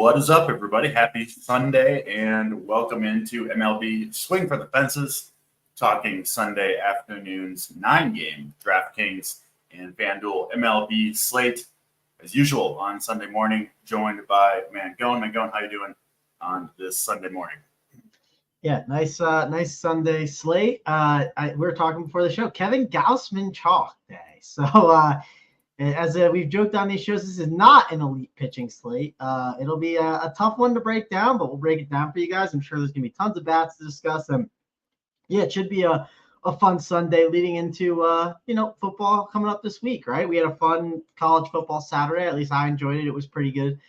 What is up, everybody? Happy Sunday, and welcome into MLB Swing for the Fences, talking Sunday afternoon's 9-game DraftKings and FanDuel MLB slate. As usual, on Sunday morning, joined by Mangone. Mangone, how you doing on this Sunday morning? Yeah, nice Sunday slate. We were talking before the show, Kevin Gausman chalk day. So as we've joked on these shows, this is not an elite pitching slate. It'll be a tough one to break down, but we'll break it down for you guys. I'm sure there's going to be tons of bats to discuss. And yeah, it should be a fun Sunday leading into, football coming up this week, right? We had a fun college football Saturday. At least I enjoyed it. It was pretty good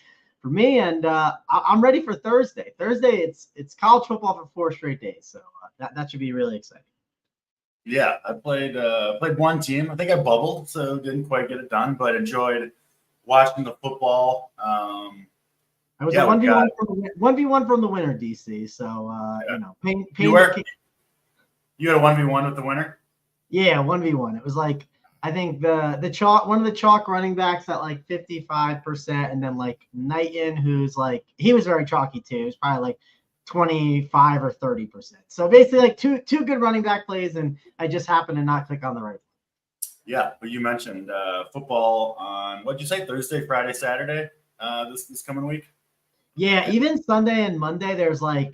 for me. And I'm ready for Thursday. Thursday, it's college football for 4 straight days. So that should be really exciting. Yeah, I played one team. I think I bubbled, so didn't quite get it done, but enjoyed watching the football. I was a 1v1 from the winner, DC. So pain. You had a 1v1 with the winner? Yeah, 1v1. It was like, I think the chalk, one of the chalk running backs at like 55%, and then like Knighton, who's like, he was very chalky too. He was probably like 25 or 30%. So basically like two good running back plays, and I just happened to not click on the right one. Yeah, but you mentioned football on, what'd you say, Thursday, Friday, Saturday this coming week? Yeah, even Sunday and Monday, there's like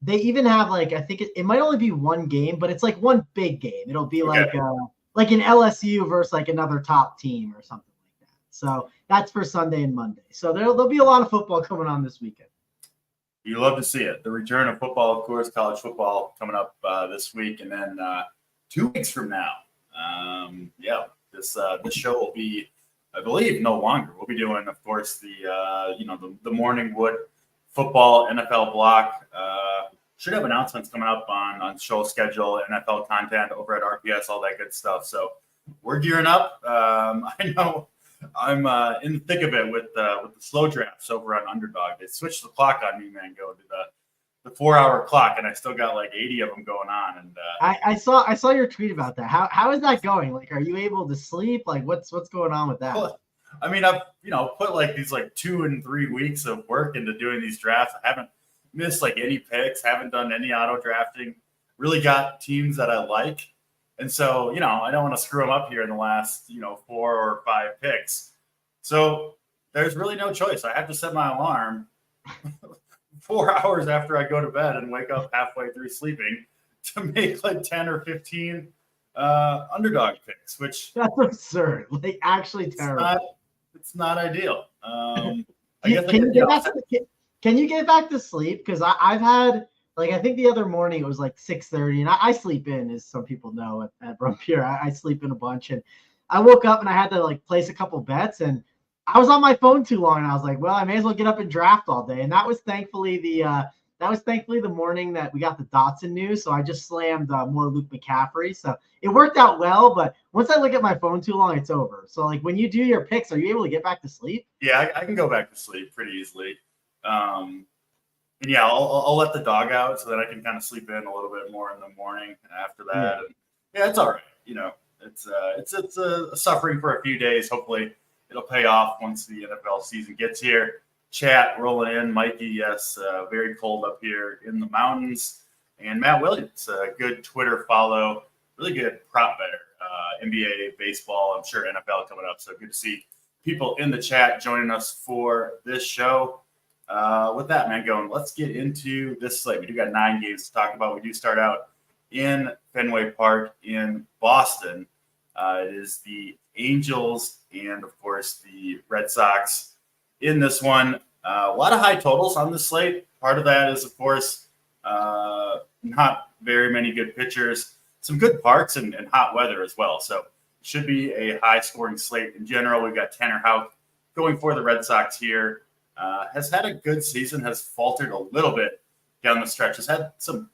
they even have like, I think it might only be one game, but it's like one big game. It'll be like an LSU versus like another top team or something like that. So that's for Sunday and Monday. So there'll be a lot of football coming on this weekend. You love to see it. The return of football, of course, college football coming up this week, and then 2 weeks from now. This show will be, I believe, no longer. We'll be doing, of course, the morning wood football NFL block. Should have announcements coming up on show schedule, NFL content over at RPS, all that good stuff. So we're gearing up. I know I'm in the thick of it with the slow drafts over on Underdog. They switched the clock on me, man. Go to the 4-hour clock, and I still got like 80 of them going on. And I saw your tweet about that. How is that going? Like, are you able to sleep? Like, what's going on with that? Well, I mean, I've put like these like 2 and 3 weeks of work into doing these drafts. I haven't missed like any picks. Haven't done any auto drafting. Really got teams that I like. And so, I don't want to screw them up here in the last, 4 or 5 picks. So there's really no choice. I have to set my alarm 4 hours after I go to bed and wake up halfway through sleeping to make like 10 or 15 underdog picks, which that's absurd. Like, actually terrible. It's not ideal. Can you get back to sleep? Because I've had, like, I think the other morning it was like 6:30, and I sleep in, as some people know at Run Pure. I sleep in a bunch, and I woke up and I had to like place a couple bets, and I was on my phone too long, and I was like, well, I may as well get up and draft all day. And that was thankfully the morning that we got the Dotson news. So I just slammed more Luke McCaffrey. So it worked out well, but once I look at my phone too long, it's over. So like, when you do your picks, are you able to get back to sleep? Yeah, I can go back to sleep pretty easily. And yeah, I'll let the dog out so that I can kind of sleep in a little bit more in the morning after that. Yeah. And yeah, it's all right. It's a suffering for a few days. Hopefully it'll pay off once the NFL season gets here. Chat rolling in. Mikey, yes, very cold up here in the mountains. And Matt Williams, a good Twitter follow, really good prop better. NBA, baseball, I'm sure NFL coming up. So good to see people in the chat joining us for this show. With that, Mangone, let's get into this slate. We do got 9 games to talk about. We do start out in Fenway Park in Boston. It is the Angels and, of course, the Red Sox in this one. A lot of high totals on this slate. Part of that is, of course, not very many good pitchers. Some good parks and hot weather as well. So it should be a high-scoring slate in general. We've got Tanner Houck going for the Red Sox here. Has had a good season, has faltered a little bit down the stretch. Has had some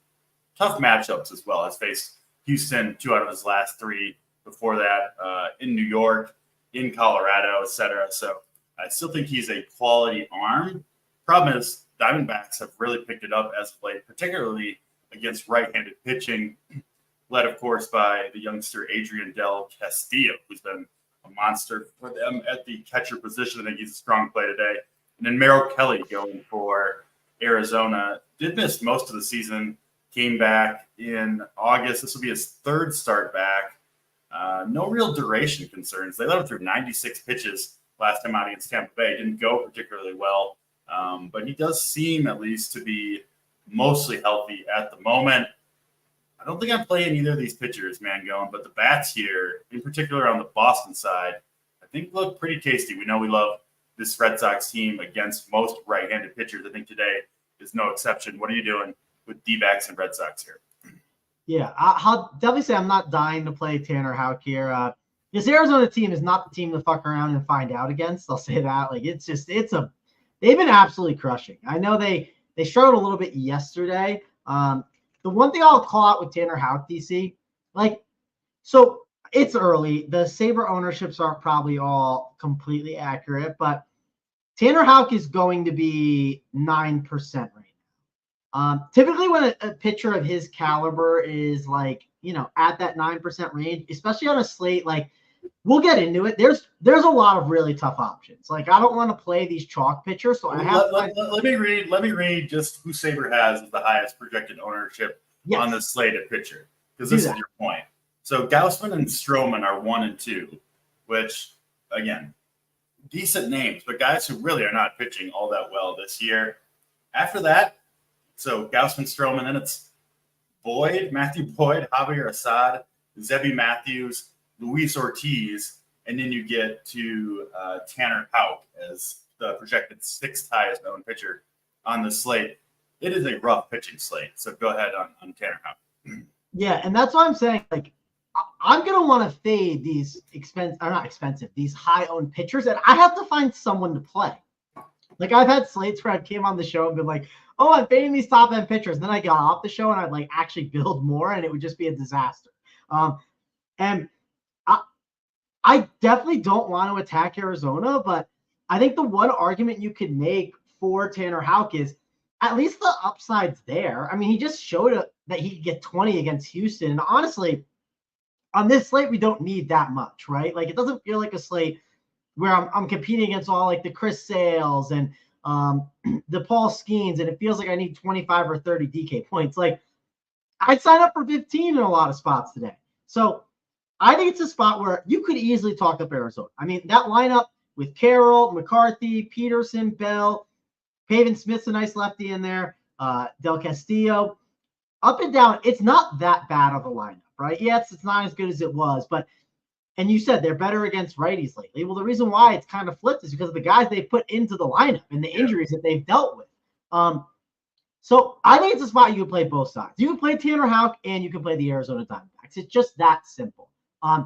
tough matchups as well. Has faced Houston 2 out of his last 3 before that, in New York, in Colorado, etc. So I still think he's a quality arm. Problem is, Diamondbacks have really picked it up as of late, particularly against right-handed pitching, led, of course, by the youngster Adrian Del Castillo, who's been a monster for them at the catcher position. I think he's a strong play today. And then Merrill Kelly going for Arizona. Did miss most of the season. Came back in August. This will be his third start back. No real duration concerns. They let him through 96 pitches last time out against Tampa Bay. Didn't go particularly well. But he does seem at least to be mostly healthy at the moment. I don't think I'm playing either of these pitchers, Mangone, but the bats here, in particular on the Boston side, I think look pretty tasty. We know we love this Red Sox team against most right-handed pitchers. I think today is no exception. What are you doing with D-backs and Red Sox here? Yeah, I'll definitely say I'm not dying to play Tanner Houck here. This Arizona team is not the team to fuck around and find out against. I'll say that. Like they've been absolutely crushing. I know they struggled a little bit yesterday. The one thing I'll call out with Tanner Houck, DC, so it's early. The Sabre ownerships aren't probably all completely accurate, but Tanner Houck is going to be 9% right now. Typically when a pitcher of his caliber is at that 9% range, especially on a slate, we'll get into it. There's a lot of really tough options. I don't want to play these chalk pitchers, so I have. Let me read just who Sabre has as the highest projected ownership on the slate at pitcher, because this is your point. So Gausman and Stroman are 1 and 2, which again, decent names, but guys who really are not pitching all that well this year. After that, so Gausman, Stroman, then it's Matthew Boyd, Javier Assad, Zebby Matthews, Luis Ortiz, and then you get to Tanner Houck as the projected 6th highest owned pitcher on the slate. It is a rough pitching slate, so go ahead on Tanner Houck. Yeah, and that's what I'm saying. I'm going to want to fade these these high-owned pitchers, and I have to find someone to play. I've had slates where I came on the show and been like, oh, I'm fading these top-end pitchers. And then I got off the show and I'd actually build more, and it would just be a disaster. And I definitely don't want to attack Arizona, but I think the one argument you could make for Tanner Houck is at least the upside's there. I mean, he just showed that he could get 20 against Houston. And honestly, on this slate, we don't need that much, right? It doesn't feel like a slate where I'm competing against all the Chris Sales and the Paul Skeens, and it feels like I need 25 or 30 DK points. I'd sign up for 15 in a lot of spots today. So I think it's a spot where you could easily talk up Arizona. I mean, that lineup with Carroll, McCarthy, Peterson, Bell, Pavin Smith's a nice lefty in there, Del Castillo. Up and down, it's not that bad of a lineup, right? Yes, it's not as good as it was, and you said they're better against righties lately. Well, the reason why it's kind of flipped is because of the guys they put into the lineup and the injuries that they've dealt with. So I think it's a spot you can play both sides. You can play Tanner Houck and you can play the Arizona Diamondbacks. It's just that simple. I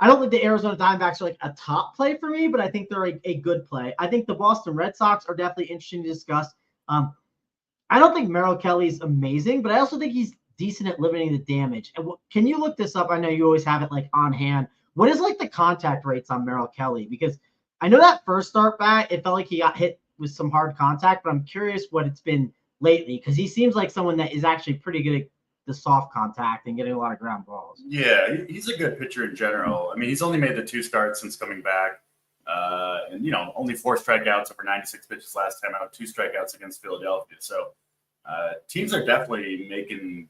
don't think the Arizona Diamondbacks are a top play for me, but I think they're a good play. I think the Boston Red Sox are definitely interesting to discuss. I don't think Merrill Kelly's amazing, but I also think he's decent at limiting the damage. And can you look this up? I know you always have it on hand. What is the contact rates on Merrill Kelly? Because I know that first start back, it felt like he got hit with some hard contact, but I'm curious what it's been lately, because he seems like someone that is actually pretty good at the soft contact and getting a lot of ground balls. Yeah, he's a good pitcher in general. I mean, he's only made the 2 starts since coming back. And, only 4 strikeouts over 96 pitches last time out, 2 strikeouts against Philadelphia. So teams are definitely making,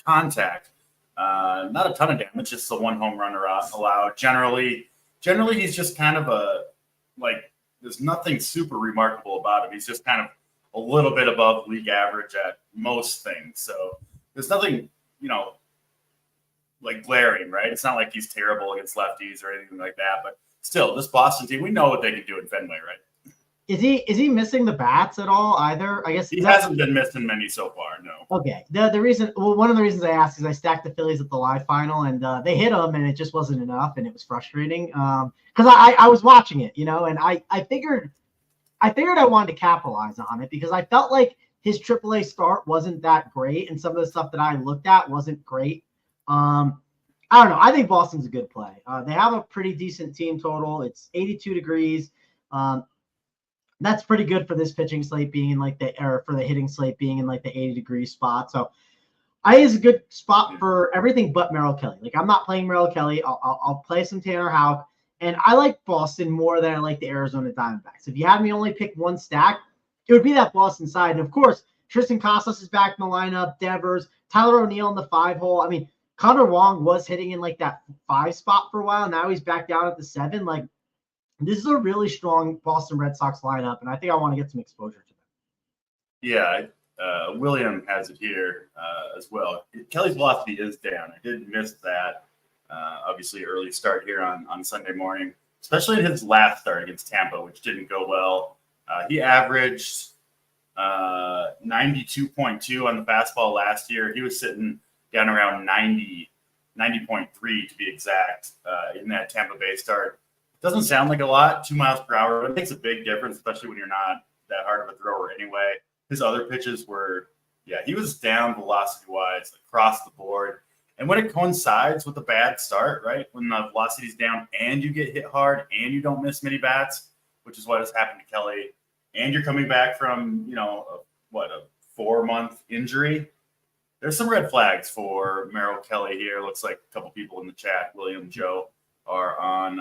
contact. Not a ton of damage, just the 1 home run allowed. Generally, he's just kind of there's nothing super remarkable about him. He's just kind of a little bit above league average at most things. So there's nothing, glaring, right? It's not like he's terrible against lefties or anything like that. But still, this Boston team, we know what they can do in Fenway, right? Is he missing the bats at all either? I guess he hasn't been missing many so far. No. Okay. One of the reasons I asked is I stacked the Phillies at the live final, and they hit them, and it just wasn't enough, and it was frustrating. Because I was watching it, and I figured I wanted to capitalize on it because I felt like his AAA start wasn't that great, and some of the stuff that I looked at wasn't great. I don't know. I think Boston's a good play. They have a pretty decent team total. It's 82 degrees. That's pretty good for this pitching slate being in for the hitting slate being in the 80-degree spot. So I think it's a good spot for everything but Merrill Kelly. I'm not playing Merrill Kelly. I'll play some Tanner Houck. And I like Boston more than I like the Arizona Diamondbacks. If you had me only pick one stack, it would be that Boston side. And of course, Tristan Casas is back in the lineup, Devers, Tyler O'Neill in the 5 hole. I mean, Connor Wong was hitting in like that 5 spot for a while. Now he's back down at the 7. Like, this is a really strong Boston Red Sox lineup, and I think I want to get some exposure to them. Yeah, William has it here as well. Kelly's velocity is down. I did miss that. Obviously, early start here on Sunday morning, especially in his last start against Tampa, which didn't go well. He averaged 92.2 on the fastball last year. He was sitting down around 90.3 to be exact in that Tampa Bay start. Doesn't sound like a lot, 2 miles per hour, but it makes a big difference, especially when you're not that hard of a thrower anyway. His other pitches were, he was down velocity-wise across the board. And when it coincides with a bad start, right, when the velocity's down and you get hit hard and you don't miss many bats, which is what has happened to Kelly, and you're coming back from, a 4-month injury, there's some red flags for Merrill Kelly here. Looks like a couple people in the chat, William, Joe, are on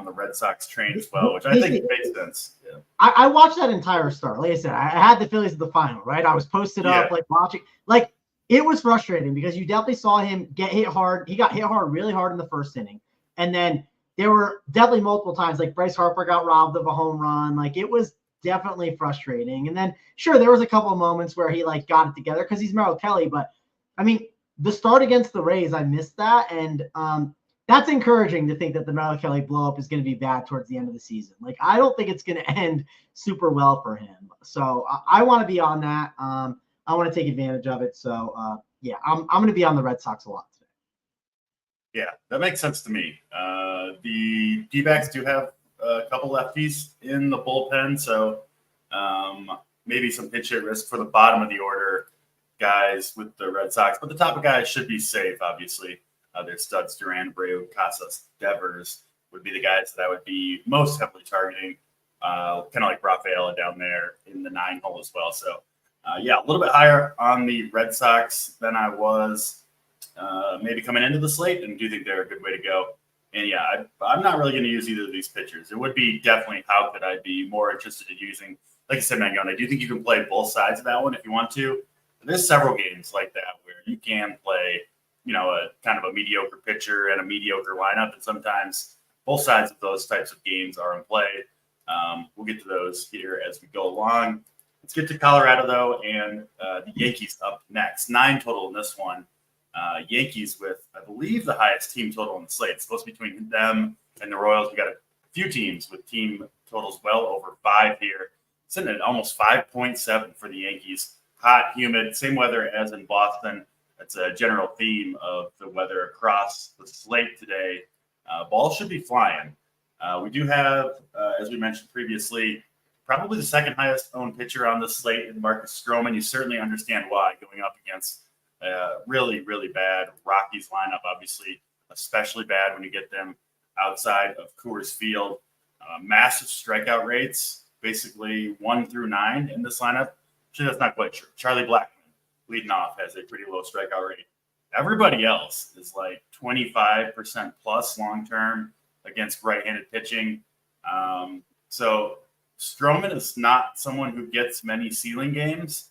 the Red Sox train as well, which I think makes sense. Yeah. I watched that entire start. Like I said, I had the Phillies at the final, right? I was posted up, like watching. Like, it was frustrating because you definitely saw him get hit hard. He got hit hard, really hard in the first inning. And then there were definitely multiple times, like Bryce Harper got robbed of a home run. Like, it was definitely frustrating. And then, sure, there was a couple of moments where he, like, got it together because he's Merrill Kelly. But, I mean, the start against the Rays, I missed that. And that's encouraging to think that the Merrill Kelly blow-up is going to be bad towards the end of the season. Like, I don't think it's going to end super well for him. So I want to be on that. I want to take advantage of it. So, I'm going to be on the Red Sox a lot today. Yeah, that makes sense to me. The D-backs do have a couple lefties in the bullpen, so maybe some pitch hit risk for the bottom of the order guys with the Red Sox. But the top of guys should be safe, obviously. Their studs, Duran, Abreu, Casas, Devers would be the guys that I would be most heavily targeting, kind of like Rafaela down there in the 9 hole as well. So, a little bit higher on the Red Sox than I was maybe coming into the slate, and do think they're a good way to go. And, I'm not really going to use either of these pitchers. It would be definitely how could I be more interested in using, like I said, Mangione, I do think you can play both sides of that one if you want to. There's several games like that where you can play a kind of a mediocre pitcher and a mediocre lineup. And sometimes both sides of those types of games are in play. We'll get to those here as we go along. Let's get to Colorado, though, and the Yankees up next. 9 total in this one. Yankees with, I believe, the highest team total in the slate. It's supposed to be between them and the Royals. We got a few teams with team totals well over 5 here. Sitting at almost 5.7 for the Yankees. Hot, humid, same weather as in Boston. That's a general theme of the weather across the slate today. Ball should be flying. We do have, as we mentioned previously, probably the second highest owned pitcher on the slate in Marcus Stroman. You certainly understand why, going up against really, really bad Rockies lineup, obviously, especially bad when you get them outside of Coors Field. Massive strikeout rates, basically 1 through 9 in this lineup. Actually, that's not quite true. Charlie Blackmon, leading off, has a pretty low strikeout rate. Everybody else is like 25% plus long-term against right-handed pitching. So Stroman is not someone who gets many ceiling games,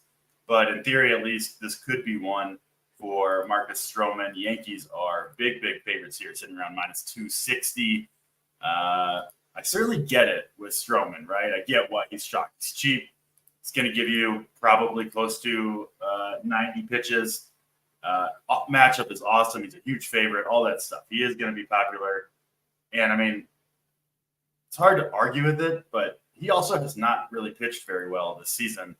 but in theory, at least, this could be one for Marcus Stroman. The Yankees are big, big favorites here, sitting around minus 260. I certainly get it with Stroman, right? I get why he's shocked. He's cheap. It's going to give you probably close to 90 pitches. Matchup is awesome. He's a huge favorite, all that stuff. He is going to be popular. And, I mean, it's hard to argue with it, but he also has not really pitched very well this season.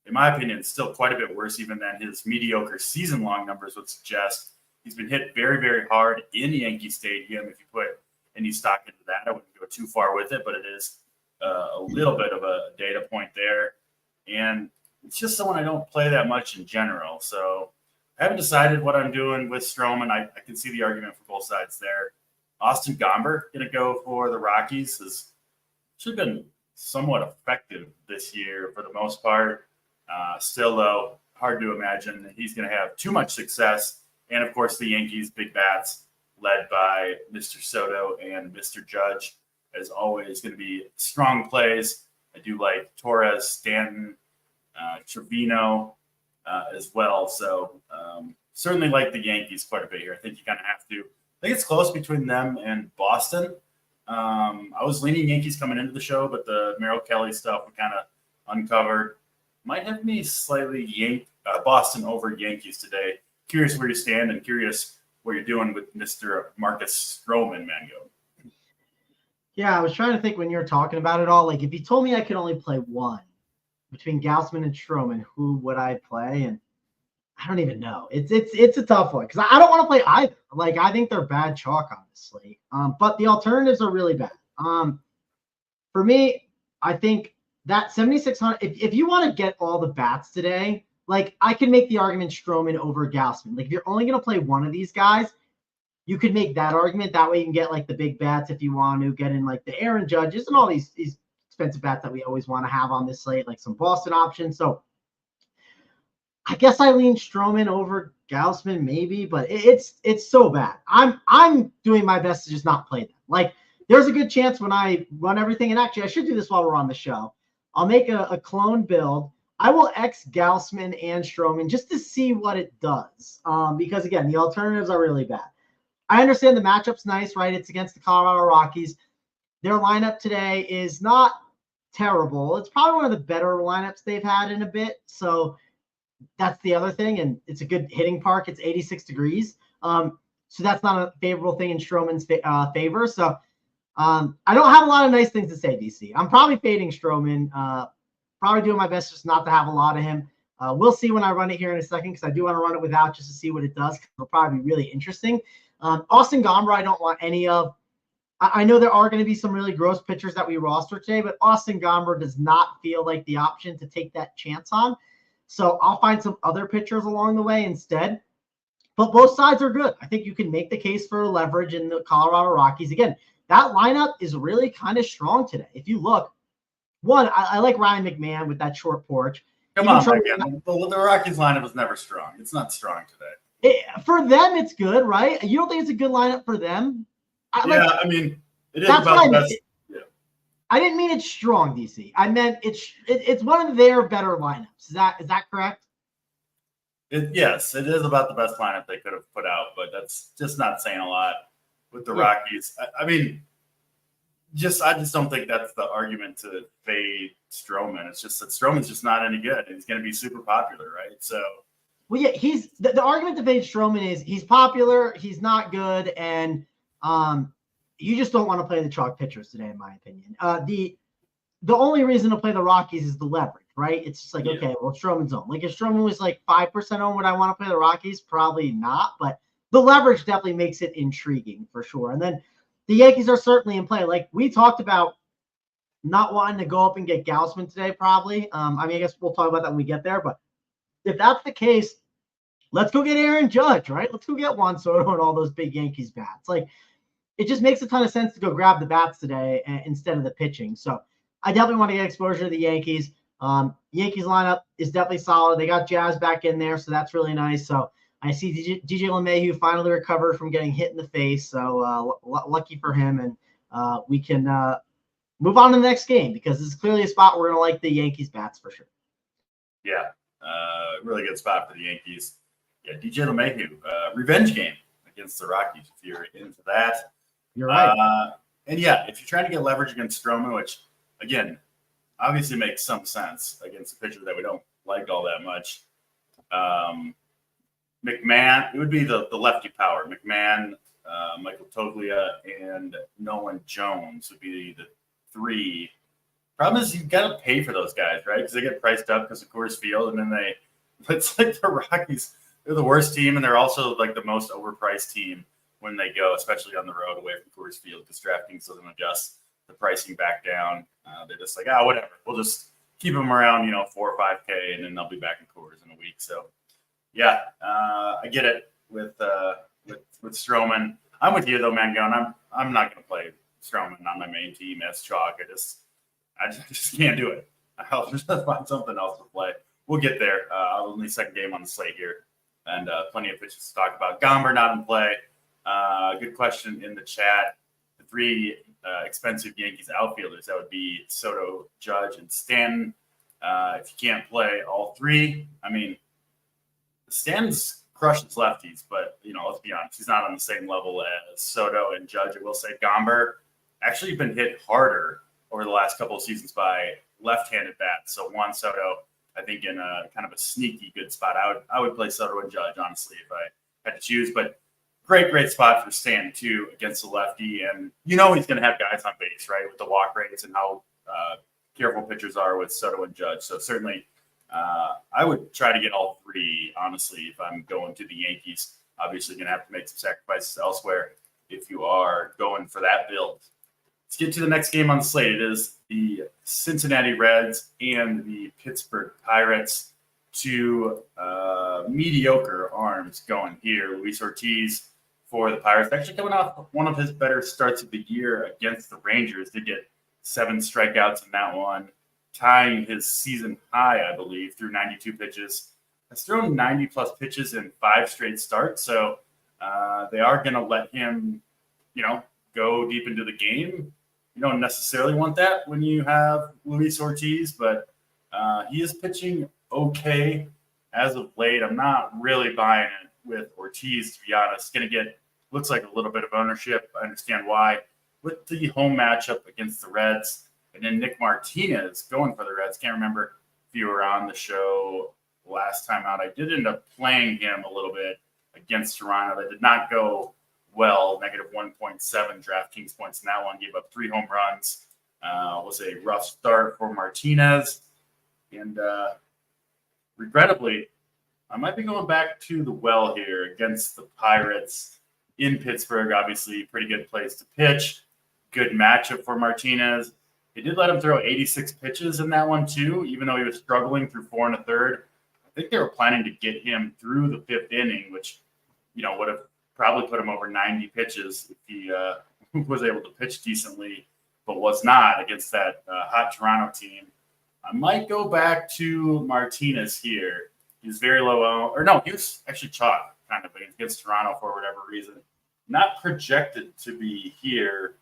In my opinion, it's still quite a bit worse even than his mediocre season-long numbers would suggest. He's been hit very, very hard in Yankee Stadium. If you put any stock into that, I wouldn't go too far with it, but it is a little bit of a data point there. And it's just someone I don't play that much in general. So I haven't decided what I'm doing with Stroman. I can see the argument for both sides there. Austin Gomber going to go for the Rockies. Has should have been somewhat effective this year for the most part. Still, though, hard to imagine that he's going to have too much success. And, of course, the Yankees, big bats, led by Mr. Soto and Mr. Judge. As always, going to be strong plays. I do like Torres, Stanton, Trevino as well. So certainly like the Yankees quite a bit here. I think you kind of have to. I think it's close between them and Boston. I was leaning Yankees coming into the show, but the Merrill Kelly stuff we kind of uncovered might have me slightly Boston over Yankees today. Curious where you stand and curious what you're doing with Mr. Marcus Stroman, Mango. Yeah, I was trying to think when you were talking about it all. Like, if you told me I could only play one between Gausman and Stroman, who would I play? And I don't even know. It's a tough one because I don't want to play either. Like, I think they're bad chalk, honestly. But the alternatives are really bad. For me, I think that 7,600. If you want to get all the bats today, like, I can make the argument Stroman over Gausman. Like, if you're only going to play one of these guys, you could make that argument. That way you can get like the big bats if you want to get in like the Aaron Judges and all these expensive bats that we always want to have on this slate, like some Boston options. So I guess I lean Stroman over Gausman maybe, but it's so bad. I'm doing my best to just not play them. Like, there's a good chance when I run everything, and actually I should do this while we're on the show. I'll make a clone build. I will X Gausman and Stroman just to see what it does. Because again, the alternatives are really bad. I understand the matchup's nice, right? It's against the Colorado Rockies. Their lineup today is not terrible. It's probably one of the better lineups they've had in a bit. So that's the other thing. And it's a good hitting park. It's 86 degrees. So that's not a favorable thing in Stroman's favor. So I don't have a lot of nice things to say, DC. I'm probably fading Stroman. Probably doing my best just not to have a lot of him. We'll see when I run it here in a second because I do want to run it without just to see what it does. It'll probably be really interesting. Austin Gomber, I don't want any of. I know there are going to be some really gross pitchers that we roster today, but Austin Gomber does not feel like the option to take that chance on. So I'll find some other pitchers along the way instead. But both sides are good. I think you can make the case for leverage in the Colorado Rockies. Again, that lineup is really kind of strong today. If you look, one, I like Ryan McMahon with that short porch. Come on, again. The Rockies lineup was never strong. It's not strong today. For them, it's good, right? You don't think it's a good lineup for them? I mean, it is about the best. Yeah. I didn't mean it's strong, DC. I meant it's one of their better lineups. Is that correct? Yes, it is about the best lineup they could have put out, but that's just not saying a lot with the Rockies. I mean, I just don't think that's the argument to fade Stroman. It's just that Stroman's just not any good, and he's going to be super popular, right? So. Well, yeah, he's the argument to fade Stroman is he's popular, he's not good, and you just don't want to play the chalk pitchers today, in my opinion. The only reason to play the Rockies is the leverage, right? It's just like, okay, well, Stroman's on. Like, if Stroman was like 5% on, would I want to play the Rockies? Probably not, but the leverage definitely makes it intriguing for sure. And then the Yankees are certainly in play. Like we talked about not wanting to go up and get Gausman today, probably. I guess we'll talk about that when we get there, but if that's the case, let's go get Aaron Judge, right? Let's go get Juan Soto and all those big Yankees bats. Like, it just makes a ton of sense to go grab the bats today instead of the pitching. So I definitely want to get exposure to the Yankees. Yankees lineup is definitely solid. They got Jazz back in there, so that's really nice. So I see DJ LeMahieu finally recovered from getting hit in the face. So lucky for him. And we can move on to the next game because this is clearly a spot we're going to like the Yankees bats for sure. Yeah. Really good spot for the Yankees. Yeah, DJ LeMahieu, revenge game against the Rockies if you're into that. You're right. And yeah, if you're trying to get leverage against Stroman, which again, obviously makes some sense against a pitcher that we don't like all that much. McMahon, it would be the lefty power. McMahon, Michael Toglia, and Nolan Jones would be the three. Problem is, you've got to pay for those guys, right? Because they get priced up because of Coors Field, and then it's like the Rockies. They're the worst team, and they're also like the most overpriced team when they go, especially on the road away from Coors Field, because DraftKings doesn't adjust the pricing back down. They're just like, whatever. We'll just keep them around, 4 or 5K, and then they'll be back in Coors in a week. So, yeah, I get it with Stroman. I'm with you though, man. I'm not going to play Stroman on my main team as chalk. I just can't do it. I'll just find something else to play. We'll get there. Only second game on the slate here, and plenty of pitches to talk about. Gomber not in play. Good question in the chat. The three expensive Yankees outfielders, that would be Soto, Judge, and Stanton. If you can't play all three, I mean, Stanton's crushes lefties, but, let's be honest, he's not on the same level as Soto and Judge. I will say Gomber actually been hit harder over the last couple of seasons by left-handed bats. So Juan Soto, I think, in a kind of a sneaky good spot. I would play Soto and Judge, honestly, if I had to choose. But great spot for Stanton, too, against the lefty. And he's going to have guys on base, right, with the walk rates and how careful pitchers are with Soto and Judge. So certainly I would try to get all three, honestly, if I'm going to the Yankees. Obviously, going to have to make some sacrifices elsewhere if you are going for that build. Let's get to the next game on the slate. It is the Cincinnati Reds and the Pittsburgh Pirates. Two mediocre arms going here. Luis Ortiz for the Pirates, actually coming off one of his better starts of the year against the Rangers. Did get 7 strikeouts in that one, tying his season high, I believe, through 92 pitches. Has thrown 90-plus pitches in 5 straight starts, so they are going to let him, go deep into the game. You don't necessarily want that when you have Luis Ortiz, but he is pitching okay as of late. I'm not really buying it with Ortiz, to be honest. Going to get, looks like a little bit of ownership. I understand why. With the home matchup against the Reds, and then Nick Martinez going for the Reds. Can't remember if you were on the show last time out. I did end up playing him a little bit against Toronto. That did not go well, negative 1.7 DraftKings points in that one. Gave up 3 home runs. Was a rough start for Martinez. And regrettably, I might be going back to the well here against the Pirates in Pittsburgh. Obviously, pretty good place to pitch. Good matchup for Martinez. They did let him throw 86 pitches in that one, too, even though he was struggling through 4 1/3. I think they were planning to get him through the 5th inning, which, would have probably put him over 90 pitches if he was able to pitch decently, but was not against that hot Toronto team. I might go back to Martinez here. He's very low, he was actually chalk kind of against Toronto for whatever reason. Not projected to be here.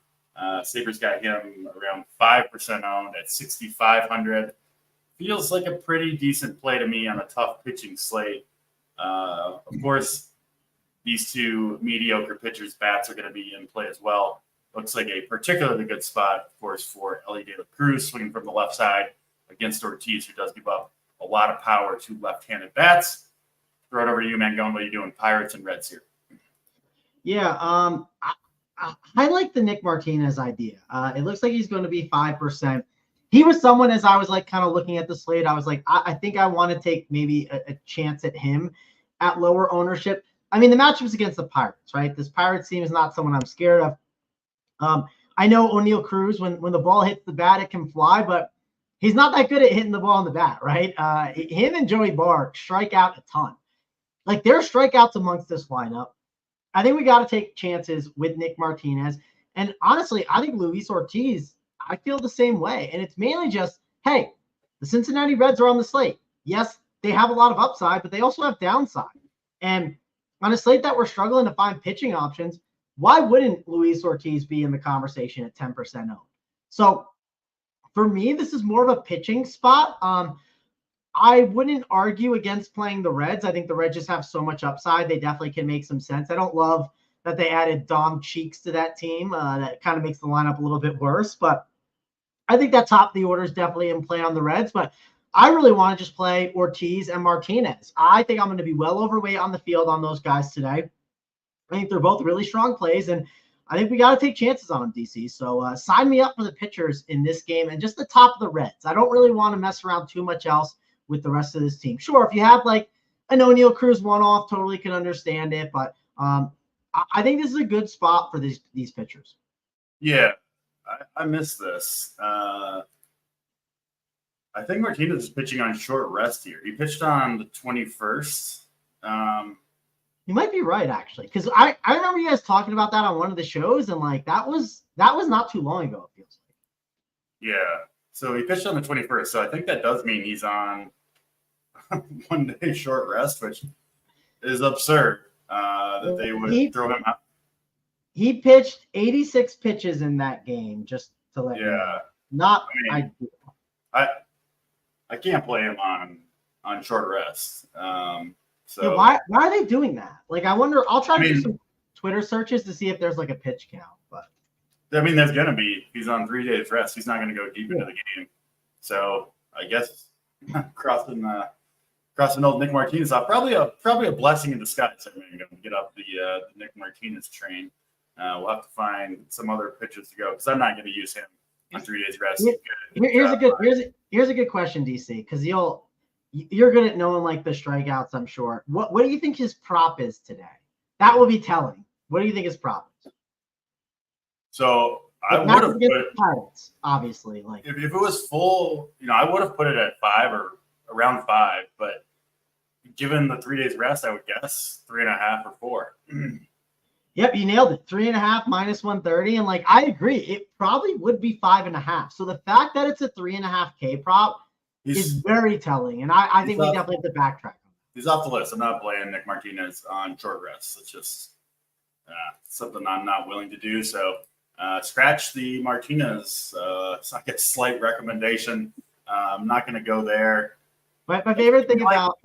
Sabres got him around 5% owned at 6,500. Feels like a pretty decent play to me on a tough pitching slate. Of course, these two mediocre pitchers' bats are going to be in play as well. Looks like a particularly good spot, of course, for Elly De La Cruz swinging from the left side against Ortiz, who does give up a lot of power to left-handed bats. Throw it over to you, Mangone. What are you doing? Pirates and Reds here. Yeah, I like the Nick Martinez idea. It looks like he's going to be 5%. He was someone, as I was kind of looking at the slate, I was like, I think I want to take maybe a chance at him at lower ownership. I mean, the matchup's against the Pirates, right? This Pirates team is not someone I'm scared of. I know O'Neal Cruz, when the ball hits the bat, it can fly, but he's not that good at hitting the ball in the bat, right? Him and Joey Barr strike out a ton. There are strikeouts amongst this lineup. I think we got to take chances with Nick Martinez. And honestly, I think Luis Ortiz, I feel the same way. And it's mainly just, hey, the Cincinnati Reds are on the slate. Yes, they have a lot of upside, but they also have downside. And on a slate that we're struggling to find pitching options, why wouldn't Luis Ortiz be in the conversation at 10% owned? So for me, this is more of a pitching spot. I wouldn't argue against playing the Reds. I think the Reds just have so much upside. They definitely can make some sense. I don't love that they added Dom Cheeks to that team. That kind of makes the lineup a little bit worse. But I think that top of the order is definitely in play on the Reds. But I really want to just play Ortiz and Martinez. I think I'm going to be well overweight on the field on those guys today. I think they're both really strong plays. And I think we got to take chances on them, DC. So sign me up for the pitchers in this game and just the top of the Reds. I don't really want to mess around too much else with the rest of this team. Sure, if you have an O'Neal Cruz one-off, totally can understand it, but I think this is a good spot for these pitchers. Yeah, I missed this. I think Martinez is pitching on short rest here. He pitched on the 21st. You might be right, actually, because I remember you guys talking about that on one of the shows, and that was not too long ago, it feels like. Yeah, so he pitched on the 21st, so I think that does mean he's on 1 day short rest, which is absurd that they would throw him out. He pitched 86 pitches in that game, just to let you know. Not ideal. I can't play him on short rest. So why are they doing that? Like, I wonder. I'll try to do some Twitter searches to see if there's like a pitch count. But I mean, there's gonna be. He's on 3 days rest. He's not gonna go deep into the game. So I guess crossing old Nick Martinez off, probably a blessing in disguise. I'm going to get off the Nick Martinez train. We'll have to find some other pitchers to go because I'm not going to use him on 3 days rest. Here's a good question, DC, because you're good at knowing like the strikeouts, I'm sure. What do you think his prop is today? That will be telling. What do you think his prop is? So I would have put Pirates, obviously. Like if it was full, I would have put it at 5 or around 5, but given the 3 days rest, I would guess 3.5 or 4. Yep, you nailed it. 3.5 minus 130. And like, I agree. It probably would be 5.5. So the fact that it's a 3.5K prop is very telling. And I think we definitely have to backtrack. He's off the list. I'm not playing Nick Martinez on short rest. It's just something I'm not willing to do. So scratch the Martinez. It's like a slight recommendation. I'm not going to go there. My favorite thing about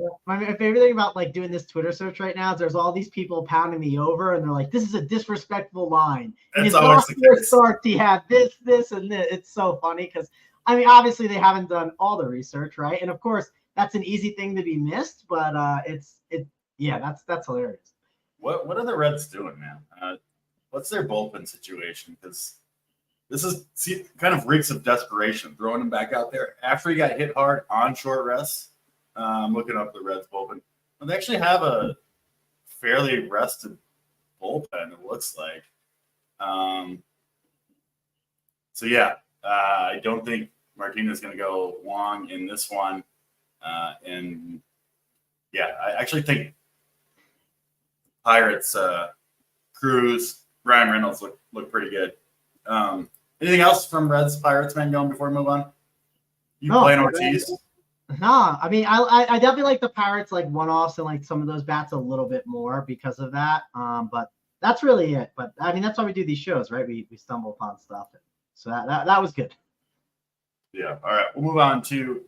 like doing this Twitter search right now is there's all these people pounding me over, and they're like, "This is a disrespectful line." And his last year starts, he had this, and this. It's so funny because I mean, obviously they haven't done all the research, right? And of course, that's an easy thing to be missed, but that's hilarious. What are the Reds doing, man? What's their bullpen situation? Because this is kind of reeks of desperation, throwing him back out there after he got hit hard on short rest. I'm looking up the Reds bullpen. Well, they actually have a fairly rested bullpen, it looks like. I don't think Martinez is going to go long in this one. I actually think Pirates, Cruz, Ryan Reynolds look pretty good. Anything else from Reds Pirates, man, going before we move on? Playing Ortiz? No, I mean, I definitely like the Pirates, like one-offs and like some of those bats a little bit more because of that. But that's really it. But I mean, that's why we do these shows, right? We stumble upon stuff. So that was good. Yeah. All right. We'll move on to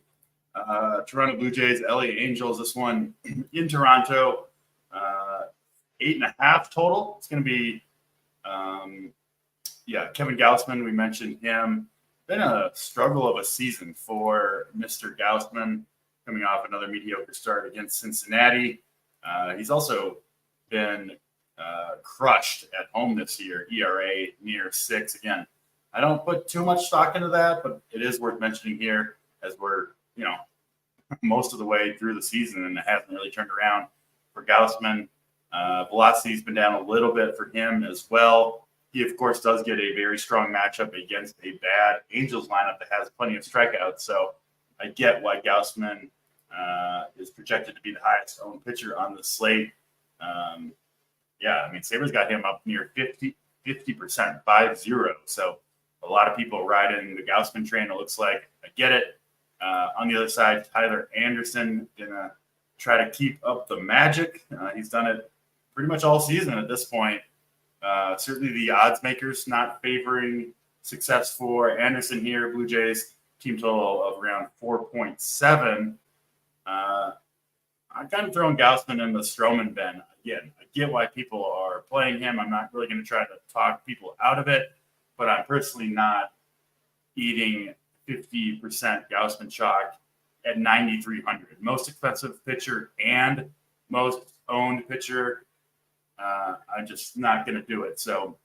Toronto Blue Jays, LA Angels. This one in Toronto, 8.5 total. It's going to be, Kevin Gausman. We mentioned him. Been a struggle of a season for Mr. Gausman, coming off another mediocre start against Cincinnati. He's also been crushed at home this year, ERA near 6. Again, I don't put too much stock into that, but it is worth mentioning here as we're, most of the way through the season, and it hasn't really turned around for Gausman. Velocity's been down a little bit for him as well. He, of course, does get a very strong matchup against a bad Angels lineup that has plenty of strikeouts. So I get why Gausman is projected to be the highest owned pitcher on the slate. Sabres got him up near 50%, 5-0. So a lot of people riding the Gausman train, it looks like. I get it. On the other side, Tyler Anderson going to try to keep up the magic. He's done it pretty much all season at this point. Certainly the odds makers not favoring success for Anderson here. Blue Jays team total of around 4.7. I'm kind of throwing Gausman in the Stroman bin. Again, I get why people are playing him. I'm not really going to try to talk people out of it, but I'm personally not eating 50% Gausman chalk at 9,300. Most expensive pitcher and most owned pitcher. I'm just not going to do it. So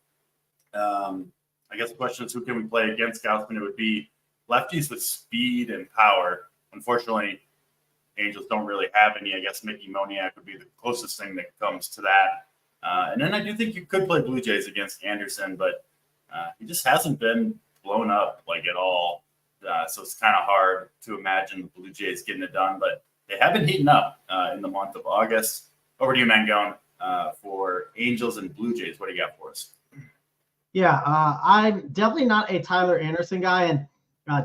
I guess the question is, who can we play against Gausman? It would be lefties with speed and power. Unfortunately, Angels don't really have any. I guess Mickey Moniak would be the closest thing that comes to that. And then I do think you could play Blue Jays against Anderson, but he just hasn't been blown up like at all. So it's kind of hard to imagine the Blue Jays getting it done, but they have been heating up in the month of August. Over to you, Mangone, for Angels and Blue Jays. What do you got for us? Yeah, I'm definitely not a Tyler Anderson guy. And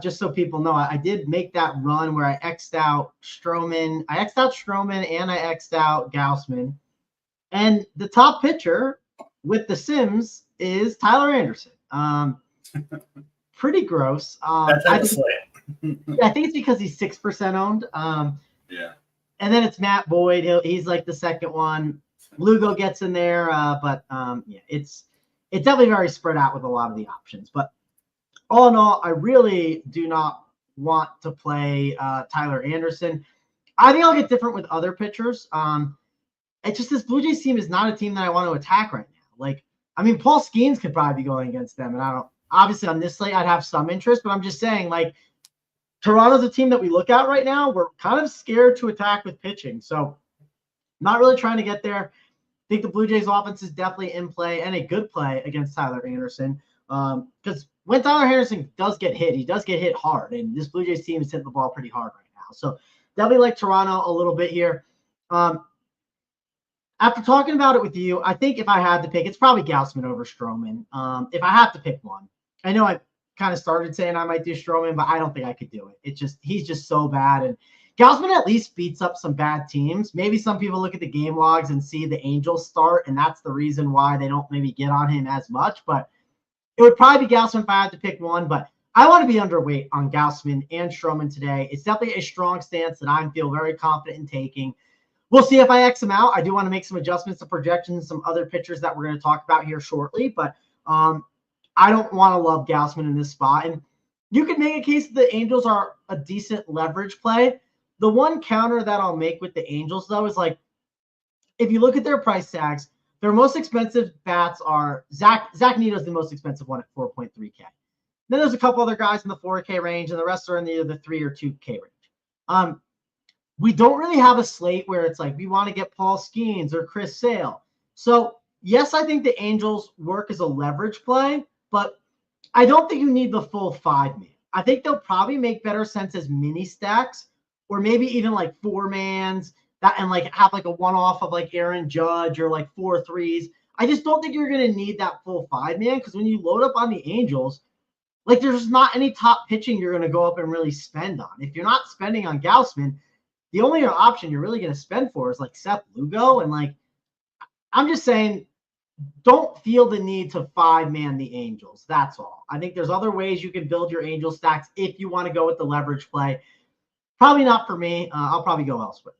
just so people know, I did make that run where I X'd out Stroman. I X'd out Stroman and I X'd out Gausman. And the top pitcher with the Sims is Tyler Anderson. Pretty gross. That's I at the think, slate. I think it's because he's 6% owned. Yeah. And then it's Matt Boyd. He's like the second one. Lugo gets in there, but yeah, it's definitely very spread out with a lot of the options. But all in all, I really do not want to play Tyler Anderson. I think I'll get different with other pitchers. It's just this Blue Jays team is not a team that I want to attack right now. Like, I mean, Paul Skeens could probably be going against them, and I don't. Obviously, on this slate, I'd have some interest, but I'm just saying, like, Toronto's a team that we look at right now. We're kind of scared to attack with pitching, so not really trying to get there. I think the Blue Jays offense is definitely in play and a good play against Tyler Anderson. Because when Tyler Anderson does get hit, he does get hit hard, and this Blue Jays team is hitting the ball pretty hard right now. So definitely like Toronto a little bit here. After talking about it with you, I think if I had to pick, it's probably Gausman over Stroman. If I have to pick one, I know I kind of started saying I might do Stroman, but I don't think I could do it. He's just so bad. And Gausman at least beats up some bad teams. Maybe some people look at the game logs and see the Angels start, and that's the reason why they don't maybe get on him as much. But it would probably be Gausman if I had to pick one. But I want to be underweight on Gausman and Stroman today. It's definitely a strong stance that I feel very confident in taking. We'll see if I X them out. I do want to make some adjustments to projections, some other pitchers that we're going to talk about here shortly. But I don't want to love Gausman in this spot. And you could make a case that the Angels are a decent leverage play. The one counter that I'll make with the Angels, though, is like, if you look at their price tags, their most expensive bats are Zach Nito's the most expensive one at 4.3K. Then there's a couple other guys in the 4K range, and the rest are in either the 3 or 2K range. We don't really have a slate where it's like we want to get Paul Skeens or Chris Sale. So, yes, I think the Angels work as a leverage play, but I don't think you need the full 5-man. I think they'll probably make better sense as mini stacks or maybe even like 4-mans that and like have like a one-off of like Aaron Judge or like 4 threes. I just don't think you're going to need that full 5-man because when you load up on the Angels, like there's not any top pitching you're going to go up and really spend on. If you're not spending on Gausman, the only option you're really going to spend for is like Seth Lugo. And like, I'm just saying, don't feel the need to 5-man the Angels. That's all. I think there's other ways you can build your Angel stacks if you want to go with the leverage play. Probably not for me. I'll probably go elsewhere.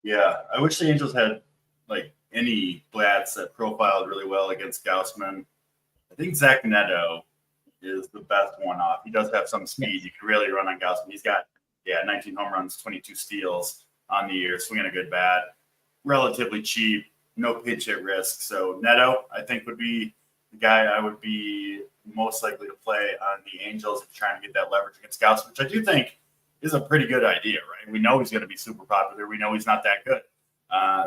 Yeah, I wish the Angels had like any bats that profiled really well against Gausman. I think Zach Neto is the best one off. He does have some speed. You can really run on Gausman. He's got 19 home runs, 22 steals on the year, swinging a good bat, relatively cheap, no pitch at risk. So Neto, I think, would be the guy I would be most likely to play on the Angels if you're trying to get that leverage against Gausman, which I do think is a pretty good idea, right? We know he's going to be super popular. We know he's not that good.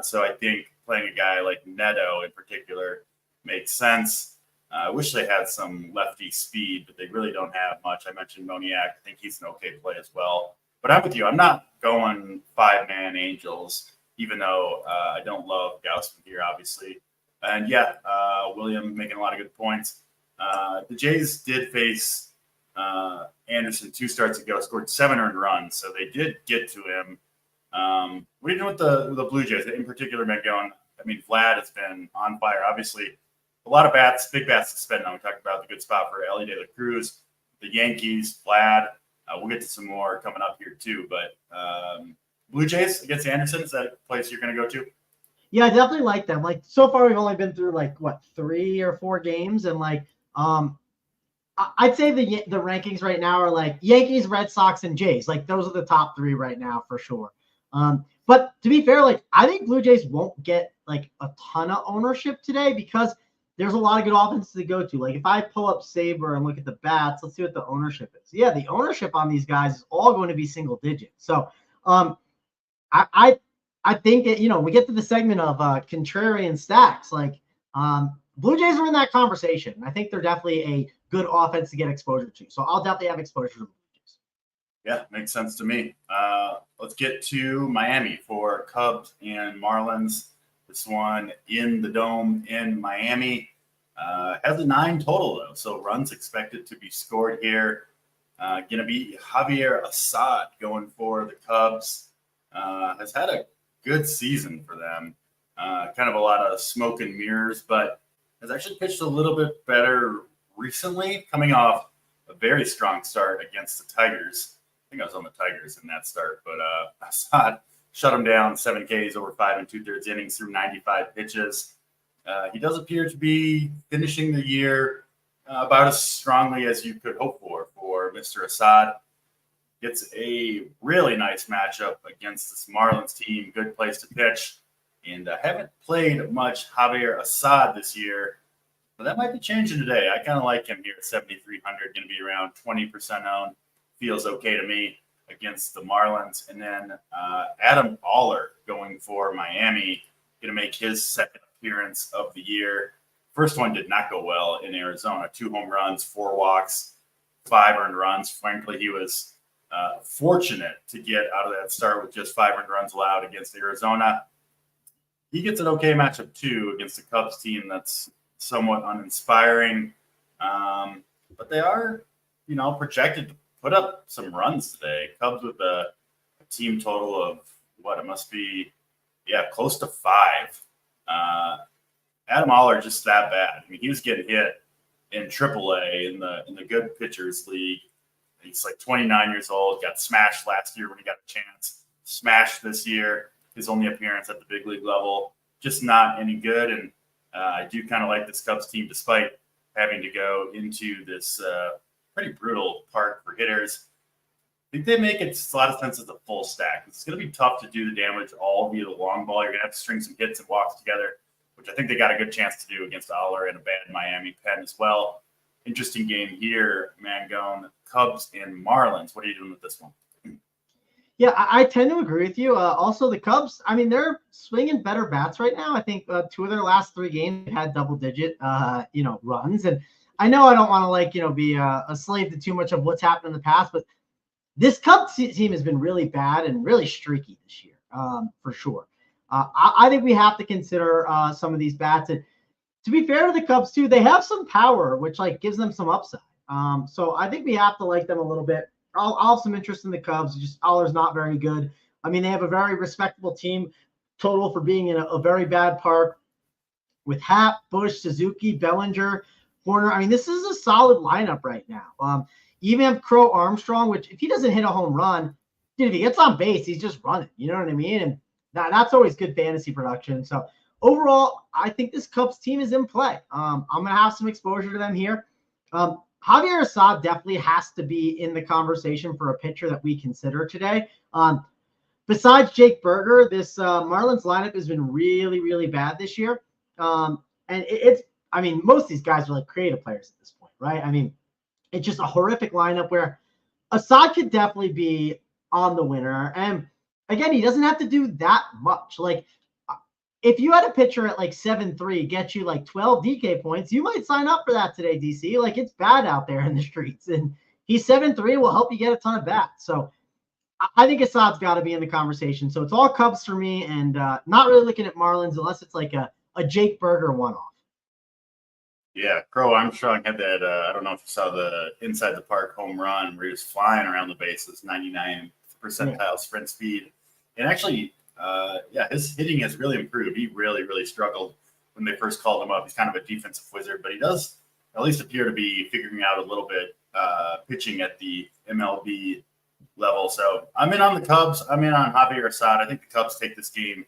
So I think playing a guy like Neto in particular makes sense. I wish they had some lefty speed, but they really don't have much. I mentioned Moniak. I think he's an okay play as well. But I'm with you. I'm not going 5-man Angels, even though I don't love Gausman here, obviously. And William making a lot of good points. The Jays did face Anderson 2 starts ago, scored 7 earned runs, so they did get to him. What are you doing with the Blue Jays? In particular, Megone. I mean, Vlad has been on fire. Obviously, a lot of bats, big bats to spend on. We talked about the good spot for Elly De La Cruz, the Yankees, Vlad. We'll get to some more coming up here too. But Blue Jays against Anderson, is that a place you're going to go to? Yeah, I definitely like them. Like so far, we've only been through like 3 or 4 games, and like I'd say the rankings right now are like Yankees, Red Sox, and Jays. Like those are the top 3 right now for sure. But to be fair, like I think Blue Jays won't get like a ton of ownership today because there's a lot of good offenses to go to. Like if I pull up Saber and look at the bats, let's see what the ownership is. Yeah, the ownership on these guys is all going to be single digit. So I think that, we get to the segment of contrarian stacks. Like Blue Jays are in that conversation. I think they're definitely a good offense to get exposure to. So I'll definitely have exposure to Blue Jays. Yeah, makes sense to me. Let's get to Miami for Cubs and Marlins. This one in the Dome in Miami. Has a 9 total, though, so runs expected to be scored here. Going to be Javier Assad going for the Cubs. Has had a good season for them. Kind of a lot of smoke and mirrors, but has actually pitched a little bit better recently, coming off a very strong start against the Tigers. I think I was on the Tigers in that start, but Assad shut him down 7 Ks over 5 2/3 innings through 95 pitches. He does appear to be finishing the year about as strongly as you could hope for Mr. Assad. Gets a really nice matchup against this Marlins team. Good place to pitch. And I haven't played much Javier Assad this year, but that might be changing today. I kind of like him here at 7,300, going to be around 20% owned. Feels okay to me against the Marlins. And then Adam Oller going for Miami, going to make his second appearance of the year. First one did not go well in Arizona. 2 home runs, 4 walks, 5 earned runs. Frankly, he was fortunate to get out of that start with just 5 earned runs allowed against Arizona. He gets an okay matchup too against the Cubs team that's somewhat uninspiring, but they are, projected to put up some runs today. Cubs with a team total of what it must be, close to 5. Adam Oller just that bad. I mean, he was getting hit in AAA in the Good Pitchers League. He's like 29 years old. Got smashed last year when he got a chance. Smashed this year. His only appearance at the big league level. Just not any good. And I do kind of like this Cubs team, despite having to go into this pretty brutal park for hitters. I think they make it a lot of sense as a full stack. It's going to be tough to do the damage all via the long ball. You're going to have to string some hits and walks together, which I think they got a good chance to do against Oller and a bad Miami pen as well. Interesting game here, Mangone. Cubs and Marlins. What are you doing with this one? Yeah, I tend to agree with you. Also, the Cubs, I mean, they're swinging better bats right now. I think 2 of their last 3 games had double-digit, runs. And I know I don't want to, be a slave to too much of what's happened in the past, but this Cubs team has been really bad and really streaky this year, for sure. I think we have to consider some of these bats. And to be fair to the Cubs, too, they have some power, which, gives them some upside. So I think we have to like them a little bit. I'll have some interest in the Cubs. Just Oller's not very good. I mean, they have a very respectable team total for being in a very bad park with Happ, Bush, Suzuki, Bellinger, Horner. I mean, this is a solid lineup right now. You even have Crow Armstrong, which if he doesn't hit a home run, if he gets on base, he's just running. You know what I mean? And that's always good fantasy production. So overall, I think this Cubs team is in play. I'm going to have some exposure to them here. Javier Assad definitely has to be in the conversation for a pitcher that we consider today. Besides Jake Berger, this Marlins lineup has been really, really bad this year. And most of these guys are like creative players at this point, right? I mean, it's just a horrific lineup where Assad could definitely be on the winner. And again, he doesn't have to do that much. If you had a pitcher at 7-3 get you 12 DK points, you might sign up for that today, DC. It's bad out there in the streets. And he's 7-3 will help you get a ton of bats. So I think Assad's got to be in the conversation. So it's all Cubs for me, and not really looking at Marlins unless it's a Jake Berger one-off. Yeah, Crow Armstrong had that, I don't know if you saw the inside the park home run where he was flying around the bases, 99th percentile sprint speed. And actually, his hitting has really improved. He really, really struggled when they first called him up. He's kind of a defensive wizard, but he does at least appear to be figuring out a little bit pitching at the MLB level. So I'm in on the Cubs. I'm in on Javier Assad. I think the Cubs take this game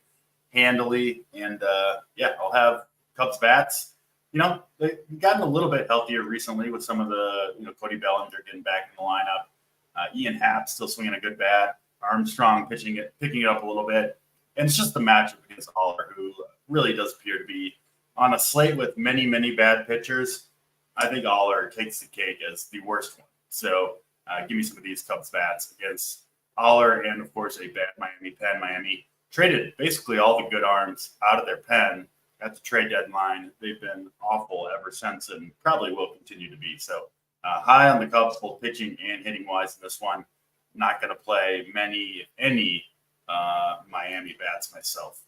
handily, and I'll have Cubs bats. They've gotten a little bit healthier recently with some of the, Cody Bellinger getting back in the lineup. Ian Happ still swinging a good bat. Armstrong picking it up a little bit. And it's just the matchup against Oller, who really does appear to be on a slate with many, many bad pitchers. I think Oller takes the cake as the worst one. So give me some of these Cubs bats against Oller and, of course, a bad Miami pen. Miami traded basically all the good arms out of their pen at the trade deadline. They've been awful ever since and probably will continue to be. So high on the Cubs, both pitching and hitting wise in this one. Not going to play any Miami bats myself.